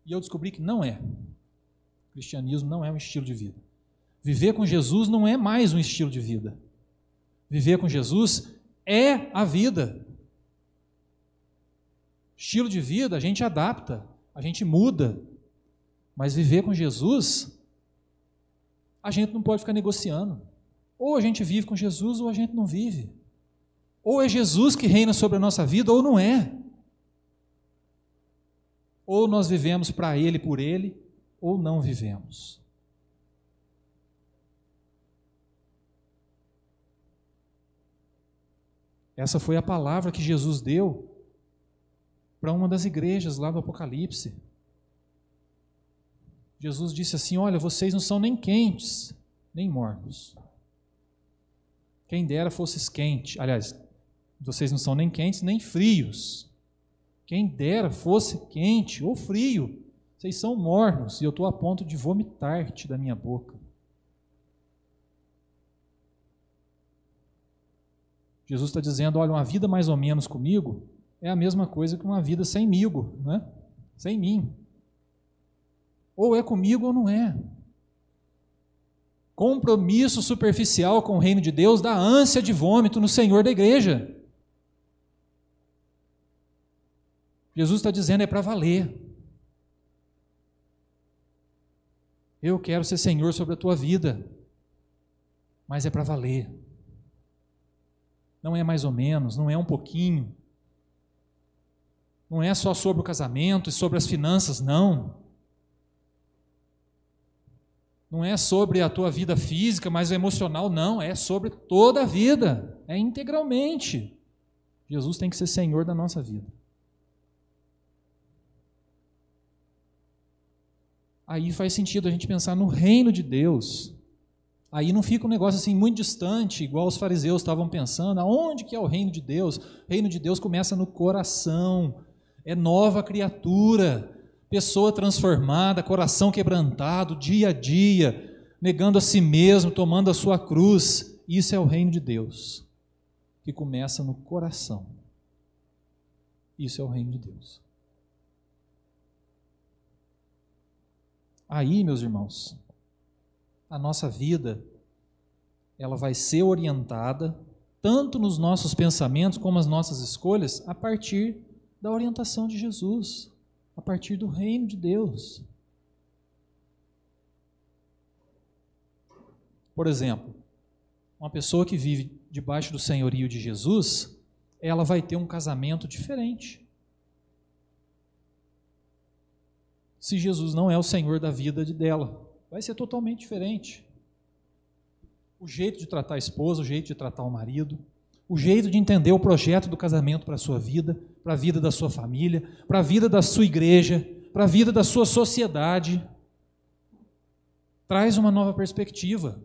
E eu descobri que não é. O cristianismo não é um estilo de vida. Viver com Jesus não é mais um estilo de vida. Viver com Jesus é a vida. Estilo de vida a gente adapta, a gente muda. Mas viver com Jesus, a gente não pode ficar negociando. Ou a gente vive com Jesus ou a gente não vive. Ou é Jesus que reina sobre a nossa vida ou não é. Ou nós vivemos para Ele, por Ele, ou não vivemos. Essa foi a palavra que Jesus deu para uma das igrejas lá do Apocalipse. Jesus disse assim: olha, vocês não são nem quentes, nem mornos. Quem dera fosses quentes. Aliás, vocês não são nem quentes, nem frios. Quem dera fosse quente ou frio. Vocês são mornos e eu estou a ponto de vomitar-te da minha boca. Jesus está dizendo, olha, uma vida mais ou menos comigo é a mesma coisa que uma vida semigo, né? Sem mim. Ou é comigo ou não é. Compromisso superficial com o reino de Deus dá ânsia de vômito no Senhor da igreja. Jesus está dizendo, é para valer. Eu quero ser Senhor sobre a tua vida, mas é para valer. Não é mais ou menos, não é um pouquinho. Não é só sobre o casamento e sobre as finanças, não. Não é sobre a tua vida física, mas o emocional, não. É sobre toda a vida, é integralmente. Jesus tem que ser Senhor da nossa vida. Aí faz sentido a gente pensar no reino de Deus. Aí não fica um negócio assim muito distante, igual os fariseus estavam pensando. Aonde que é o reino de Deus? O reino de Deus começa no coração. É nova criatura, pessoa transformada, coração quebrantado, dia a dia, negando a si mesmo, tomando a sua cruz. Isso é o reino de Deus, que começa no coração. Isso é o reino de Deus. Aí, meus irmãos, a nossa vida, ela vai ser orientada, tanto nos nossos pensamentos como as nossas escolhas, a partir da orientação de Jesus, a partir do reino de Deus. Por exemplo, uma pessoa que vive debaixo do senhorio de Jesus, ela vai ter um casamento diferente. Se Jesus não é o Senhor da vida dela, vai ser totalmente diferente. O jeito de tratar a esposa, o jeito de tratar o marido, o jeito de entender o projeto do casamento para a sua vida, para a vida da sua família, para a vida da sua igreja, para a vida da sua sociedade. Traz uma nova perspectiva.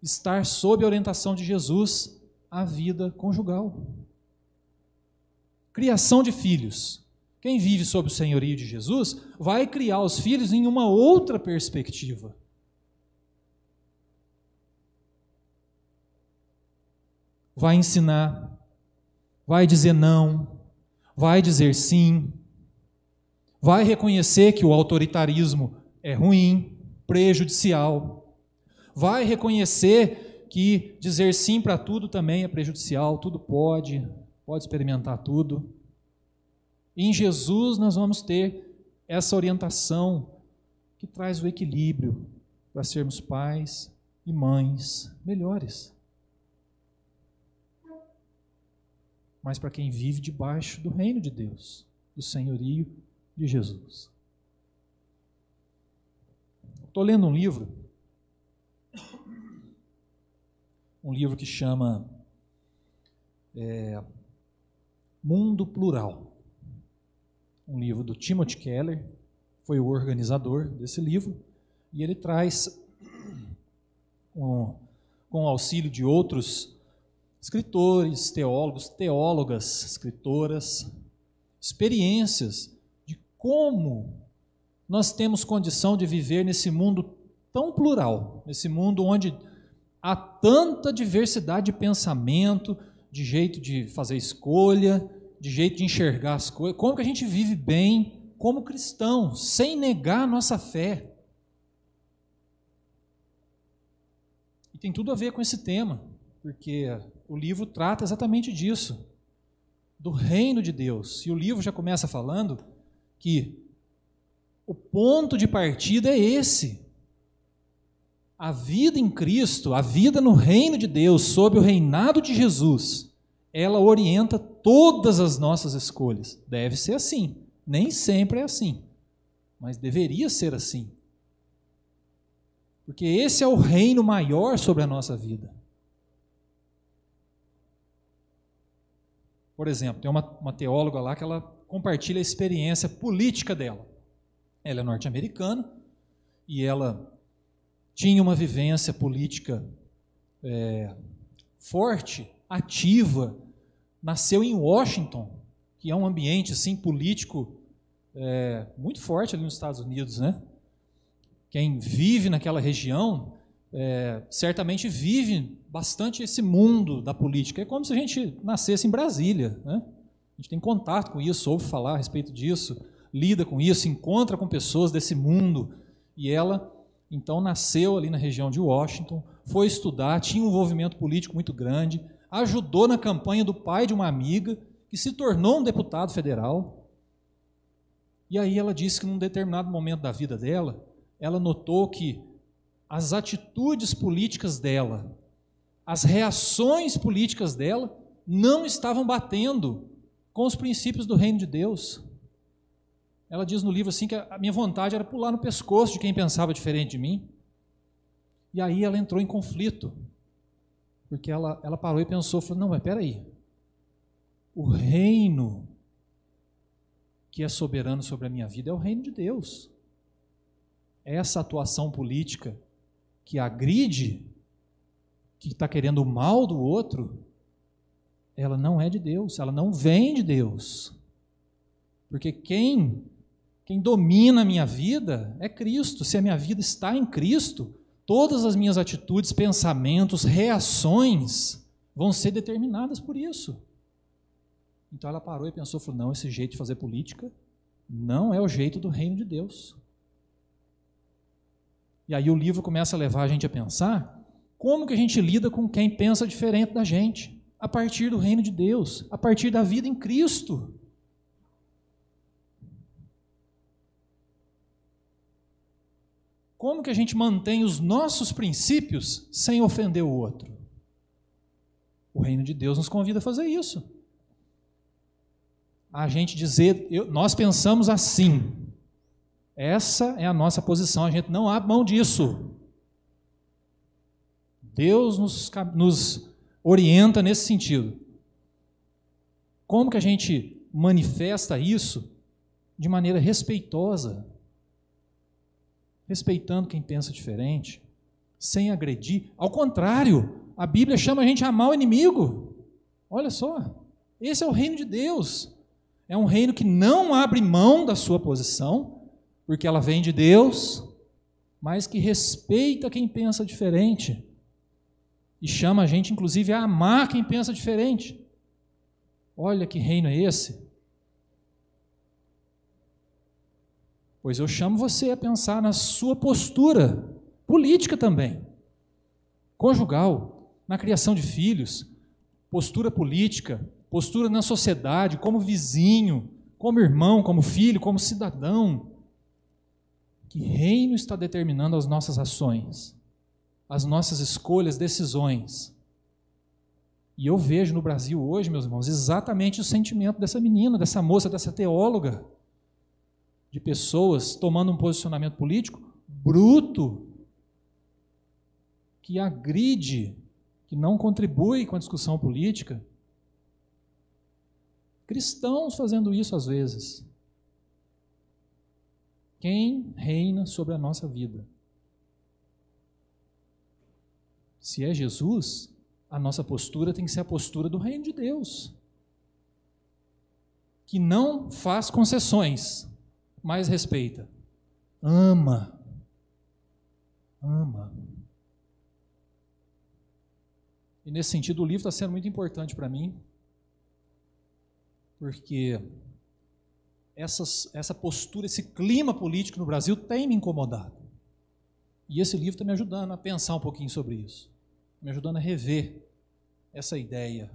Estar sob a orientação de Jesus, a vida conjugal. Criação de filhos. Quem vive sob o senhorio de Jesus vai criar os filhos em uma outra perspectiva. Vai ensinar, vai dizer não, vai dizer sim, vai reconhecer que o autoritarismo é ruim, prejudicial, vai reconhecer que dizer sim para tudo também é prejudicial, tudo pode experimentar tudo. E em Jesus nós vamos ter essa orientação que traz o equilíbrio para sermos pais e mães melhores. Mas para quem vive debaixo do reino de Deus, do senhorio de Jesus. Estou lendo um livro que chama Mundo Plural. Um livro do Timothy Keller, foi o organizador desse livro, e ele traz, com o auxílio de outros escritores, teólogos, teólogas, escritoras, experiências de como nós temos condição de viver nesse mundo tão plural, nesse mundo onde há tanta diversidade de pensamento, de jeito de fazer escolha, de jeito de enxergar as coisas, como que a gente vive bem como cristão, sem negar a nossa fé. E tem tudo a ver com esse tema, porque o livro trata exatamente disso, do reino de Deus. E o livro já começa falando que o ponto de partida é esse. A vida em Cristo, a vida no reino de Deus, sob o reinado de Jesus, ela orienta todas as nossas escolhas. Deve ser assim. Nem sempre é assim, mas deveria ser assim. Porque esse é o reino maior sobre a nossa vida. Por exemplo, tem uma teóloga lá que ela compartilha a experiência política dela. Ela é norte-americana e ela tinha uma vivência política forte, ativa, nasceu em Washington, que é um ambiente assim, político muito forte ali nos Estados Unidos, né? Quem vive naquela região certamente vive bastante esse mundo da política. É como se a gente nascesse em Brasília, né? A gente tem contato com isso, ouve falar a respeito disso, lida com isso, encontra com pessoas desse mundo. E ela, então, nasceu ali na região de Washington, foi estudar, tinha um envolvimento político muito grande, ajudou na campanha do pai de uma amiga, que se tornou um deputado federal. E aí ela disse que num determinado momento da vida dela, ela notou que as atitudes políticas dela, as reações políticas dela, não estavam batendo com os princípios do reino de Deus. Ela diz no livro assim que a minha vontade era pular no pescoço de quem pensava diferente de mim. E aí ela entrou em conflito, porque ela parou e pensou, falou, não, mas peraí, o reino que é soberano sobre a minha vida é o reino de Deus. Essa atuação política que agride, que está querendo o mal do outro, ela não é de Deus, ela não vem de Deus. Porque quem domina a minha vida é Cristo. Se a minha vida está em Cristo, todas as minhas atitudes, pensamentos, reações vão ser determinadas por isso. Então ela parou e pensou, falou, não, esse jeito de fazer política não é o jeito do reino de Deus. E aí o livro começa a levar a gente a pensar como que a gente lida com quem pensa diferente da gente, a partir do reino de Deus, a partir da vida em Cristo. Como que a gente mantém os nossos princípios sem ofender o outro? O reino de Deus nos convida a fazer isso. A gente dizer, nós pensamos assim. Essa é a nossa posição, a gente não abre mão disso. Deus nos orienta nesse sentido. Como que a gente manifesta isso? De maneira respeitosa, respeitando quem pensa diferente, sem agredir. Ao contrário, a Bíblia chama a gente a amar o inimigo. Olha só, esse é o reino de Deus. É um reino que não abre mão da sua posição, porque ela vem de Deus, mas que respeita quem pensa diferente. E chama a gente, inclusive, a amar quem pensa diferente. Olha que reino é esse. Pois eu chamo você a pensar na sua postura política também, conjugal, na criação de filhos, postura política, postura na sociedade, como vizinho, como irmão, como filho, como cidadão. Que reino está determinando as nossas ações, as nossas escolhas, decisões? E eu vejo no Brasil hoje, meus irmãos, exatamente o sentimento dessa menina, dessa moça, dessa teóloga, de pessoas tomando um posicionamento político bruto, que agride, que não contribui com a discussão política. Cristãos fazendo isso às vezes. Quem reina sobre a nossa vida? Se é Jesus, a nossa postura tem que ser a postura do reino de Deus, que não faz concessões, mas respeita, ama. E nesse sentido o livro está sendo muito importante para mim, porque essa postura, esse clima político no Brasil tem me incomodado. E esse livro está me ajudando a pensar um pouquinho sobre isso, me ajudando a rever essa ideia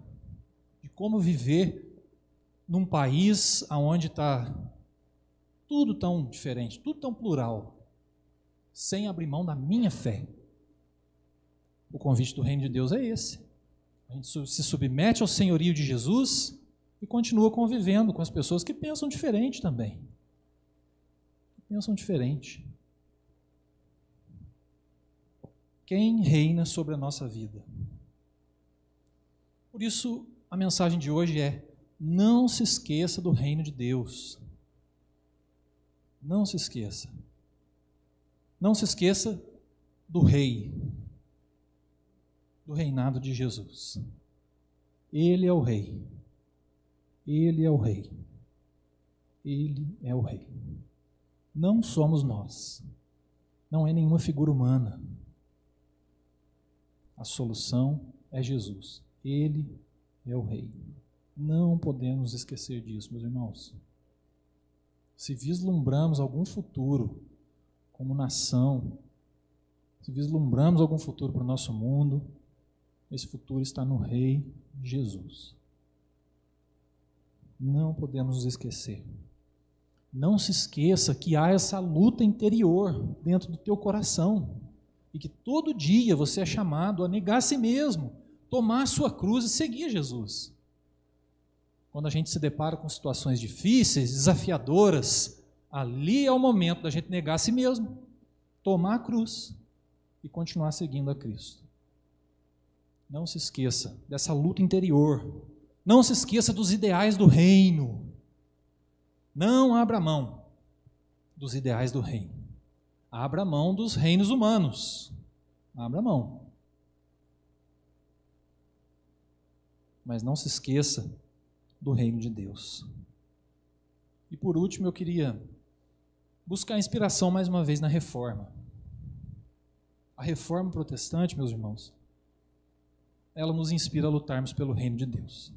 de como viver num país onde está tudo tão diferente, tudo tão plural, sem abrir mão da minha fé. O convite do reino de Deus é esse. A gente se submete ao senhorio de Jesus e continua convivendo com as pessoas que pensam diferente também. Pensam diferente. Quem reina sobre a nossa vida? Por isso, a mensagem de hoje é: não se esqueça do reino de Deus. Não se esqueça. Não se esqueça do rei, do reinado de Jesus. Ele é o rei. Ele é o rei. Ele é o rei. Não somos nós. Não é nenhuma figura humana. A solução é Jesus. Ele é o rei. Não podemos esquecer disso, meus irmãos. Se vislumbramos algum futuro como nação, se vislumbramos algum futuro para o nosso mundo, esse futuro está no Rei Jesus. Não podemos nos esquecer. Não se esqueça que há essa luta interior dentro do teu coração e que todo dia você é chamado a negar a si mesmo, tomar a sua cruz e seguir Jesus. Quando a gente se depara com situações difíceis, desafiadoras, ali é o momento da gente negar a si mesmo, tomar a cruz e continuar seguindo a Cristo. Não se esqueça dessa luta interior. Não se esqueça dos ideais do reino. Não abra mão dos ideais do reino. Abra mão dos reinos humanos. Abra mão. Mas não se esqueça do reino de Deus. E por último, eu queria buscar inspiração mais uma vez na reforma. A reforma protestante, meus irmãos, ela nos inspira a lutarmos pelo reino de Deus.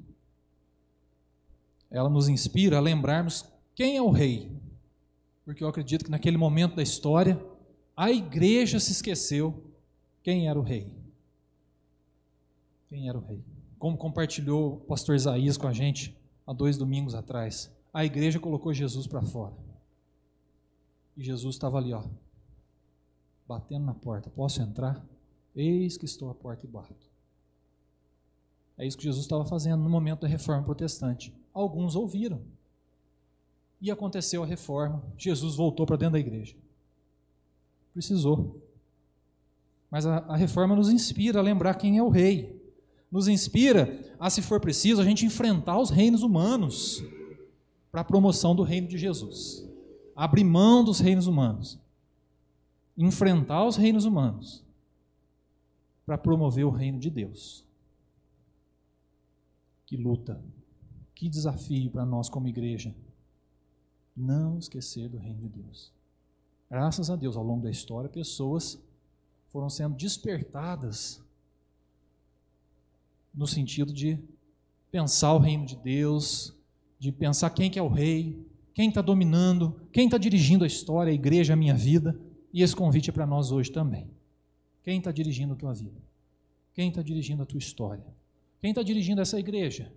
Ela nos inspira a lembrarmos quem é o rei. Porque eu acredito que naquele momento da história, a igreja se esqueceu quem era o rei. Quem era o rei? Como compartilhou o pastor Isaías com a gente há 2 domingos atrás, a igreja colocou Jesus para fora. E Jesus estava ali, ó, batendo na porta. Posso entrar? Eis que estou à porta e bato. É isso que Jesus estava fazendo no momento da reforma protestante. Alguns ouviram. e aconteceu a reforma. Jesus voltou para dentro da igreja. Precisou. Mas a reforma nos inspira a lembrar quem é o rei. Nos inspira a, se for preciso, a gente enfrentar os reinos humanos para a promoção do reino de Jesus. Abrir mão dos reinos humanos. Enfrentar os reinos humanos para promover o reino de Deus. Que luta, que desafio para nós como igreja. Não esquecer do reino de Deus. Graças a Deus, ao longo da história, pessoas foram sendo despertadas no sentido de pensar o reino de Deus, de pensar quem que é o rei, quem está dominando, quem está dirigindo a história, a igreja, a minha vida. E esse convite é para nós hoje também. Quem está dirigindo a tua vida? Quem está dirigindo a tua história? Quem está dirigindo essa igreja?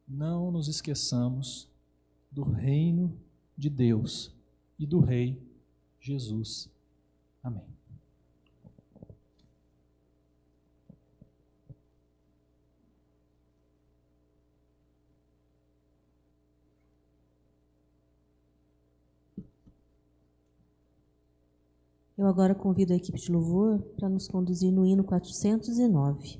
Não nos esqueçamos do reino de Deus e do Rei Jesus. Amém. Eu agora convido a equipe de louvor para nos conduzir no hino 409.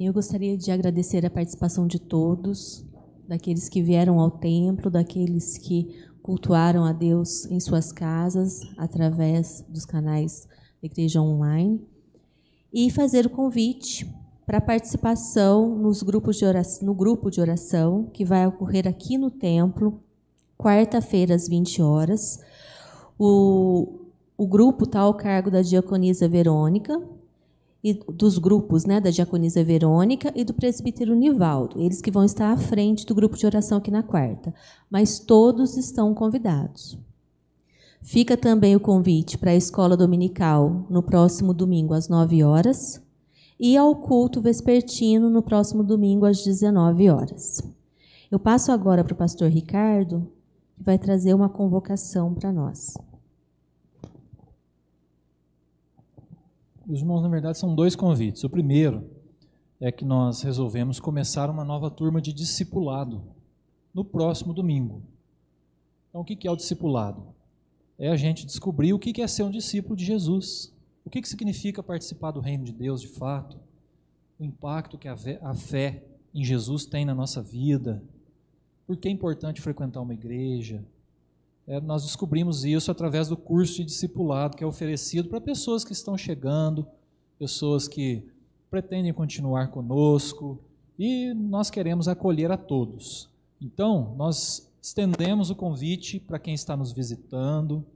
Eu gostaria de agradecer a participação de todos, daqueles que vieram ao templo, daqueles que cultuaram a Deus em suas casas, através dos canais da Igreja Online, e fazer o convite para participação no grupo de oração, que vai ocorrer aqui no templo, quarta-feira, às 20 horas. O grupo está ao cargo da diaconisa Verônica, e dos grupos, né, da diaconisa Verônica e do presbítero Nivaldo, eles que vão estar à frente do grupo de oração aqui na quarta, mas todos estão convidados. Fica também o convite para a escola dominical no próximo domingo às 9 horas e ao culto vespertino no próximo domingo às 19 horas. Eu passo agora para o pastor Ricardo, que vai trazer uma convocação para nós. Os irmãos, na verdade, são 2 convites. O primeiro é que nós resolvemos começar uma nova turma de discipulado no próximo domingo. Então, o que é o discipulado? É a gente descobrir o que é ser um discípulo de Jesus. O que significa participar do reino de Deus de fato, o impacto que a fé em Jesus tem na nossa vida, por que é importante frequentar uma igreja. Nós descobrimos isso através do curso de discipulado que é oferecido para pessoas que estão chegando, pessoas que pretendem continuar conosco, e nós queremos acolher a todos. Então, nós estendemos o convite para quem está nos visitando,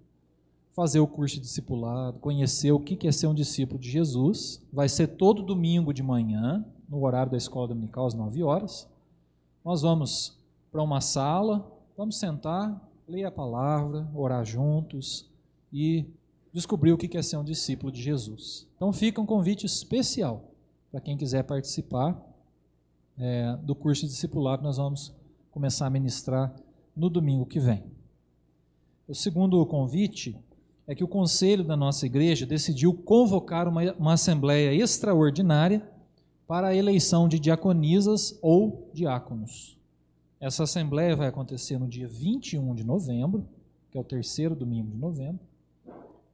fazer o curso de discipulado, conhecer o que é ser um discípulo de Jesus. Vai ser todo domingo de manhã, no horário da escola dominical, às 9 horas. Nós vamos para uma sala, vamos sentar, ler a palavra, orar juntos e descobrir o que é ser um discípulo de Jesus. Então fica um convite especial para quem quiser participar do curso de discipulado. Nós vamos começar a ministrar no domingo que vem. O segundo convite é que o conselho da nossa igreja decidiu convocar uma assembleia extraordinária para a eleição de diaconisas ou diáconos. Essa assembleia vai acontecer no dia 21 de novembro, que é o 3º domingo de novembro,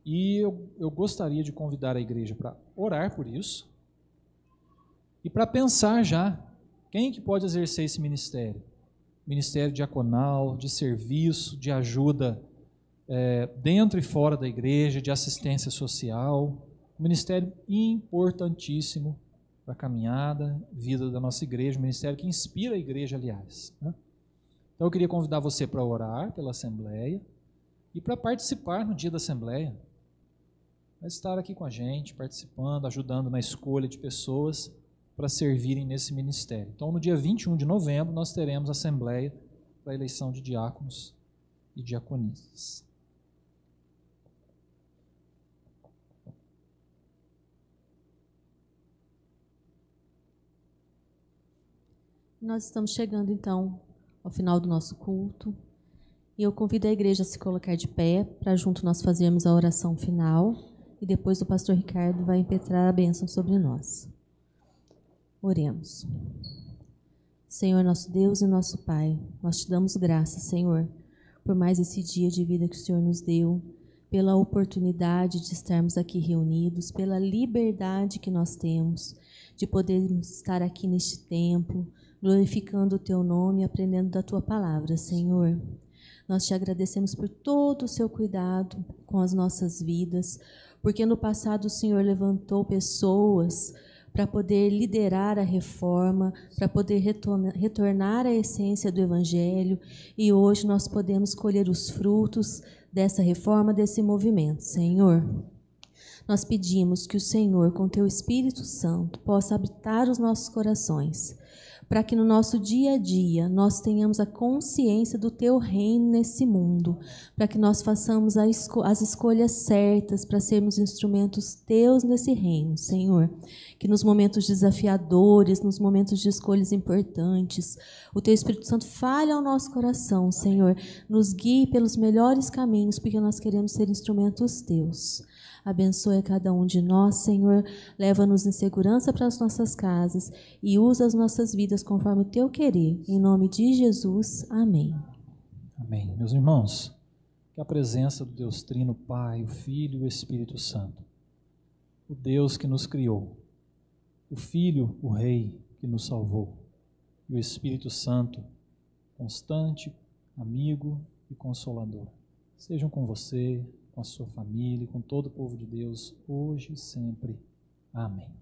e eu gostaria de convidar a igreja para orar por isso e para pensar já quem que pode exercer esse ministério. Ministério diaconal, de serviço, de ajuda dentro e fora da igreja, de assistência social, um ministério importantíssimo para a caminhada, vida da nossa igreja, um ministério que inspira a igreja, aliás, né? Então eu queria convidar você para orar pela Assembleia e para participar no dia da Assembleia, para estar aqui com a gente, participando, ajudando na escolha de pessoas para servirem nesse ministério. Então no dia 21 de novembro nós teremos a Assembleia para a eleição de diáconos e diaconisas. Nós estamos chegando, então, ao final do nosso culto. E eu convido a igreja a se colocar de pé para junto nós fazermos a oração final. E depois o pastor Ricardo vai impetrar a bênção sobre nós. Oremos. Senhor, nosso Deus e nosso Pai, nós te damos graças, Senhor, por mais esse dia de vida que o Senhor nos deu, pela oportunidade de estarmos aqui reunidos, pela liberdade que nós temos de podermos estar aqui neste templo, glorificando o Teu nome e aprendendo da Tua palavra, Senhor. Nós te agradecemos por todo o Seu cuidado com as nossas vidas, porque no passado o Senhor levantou pessoas para poder liderar a reforma, para poder retornar à essência do Evangelho, e hoje nós podemos colher os frutos dessa reforma, desse movimento, Senhor. Nós pedimos que o Senhor, com Teu Espírito Santo, possa habitar os nossos corações, para que no nosso dia a dia nós tenhamos a consciência do Teu reino nesse mundo, para que nós façamos as escolhas certas para sermos instrumentos Teus nesse reino, Senhor. Que nos momentos desafiadores, nos momentos de escolhas importantes, o Teu Espírito Santo fale ao nosso coração, Senhor, nos guie pelos melhores caminhos, porque nós queremos ser instrumentos Teus. Abençoe a cada um de nós, Senhor, leva-nos em segurança para as nossas casas e usa as nossas vidas conforme o Teu querer. Em nome de Jesus, amém. Amém. Meus irmãos, que a presença do Deus Trino, Pai, o Filho e o Espírito Santo, o Deus que nos criou, o Filho, o Rei, que nos salvou. E o Espírito Santo, constante, amigo e consolador, sejam com você, com a sua família, com todo o povo de Deus, hoje e sempre. Amém.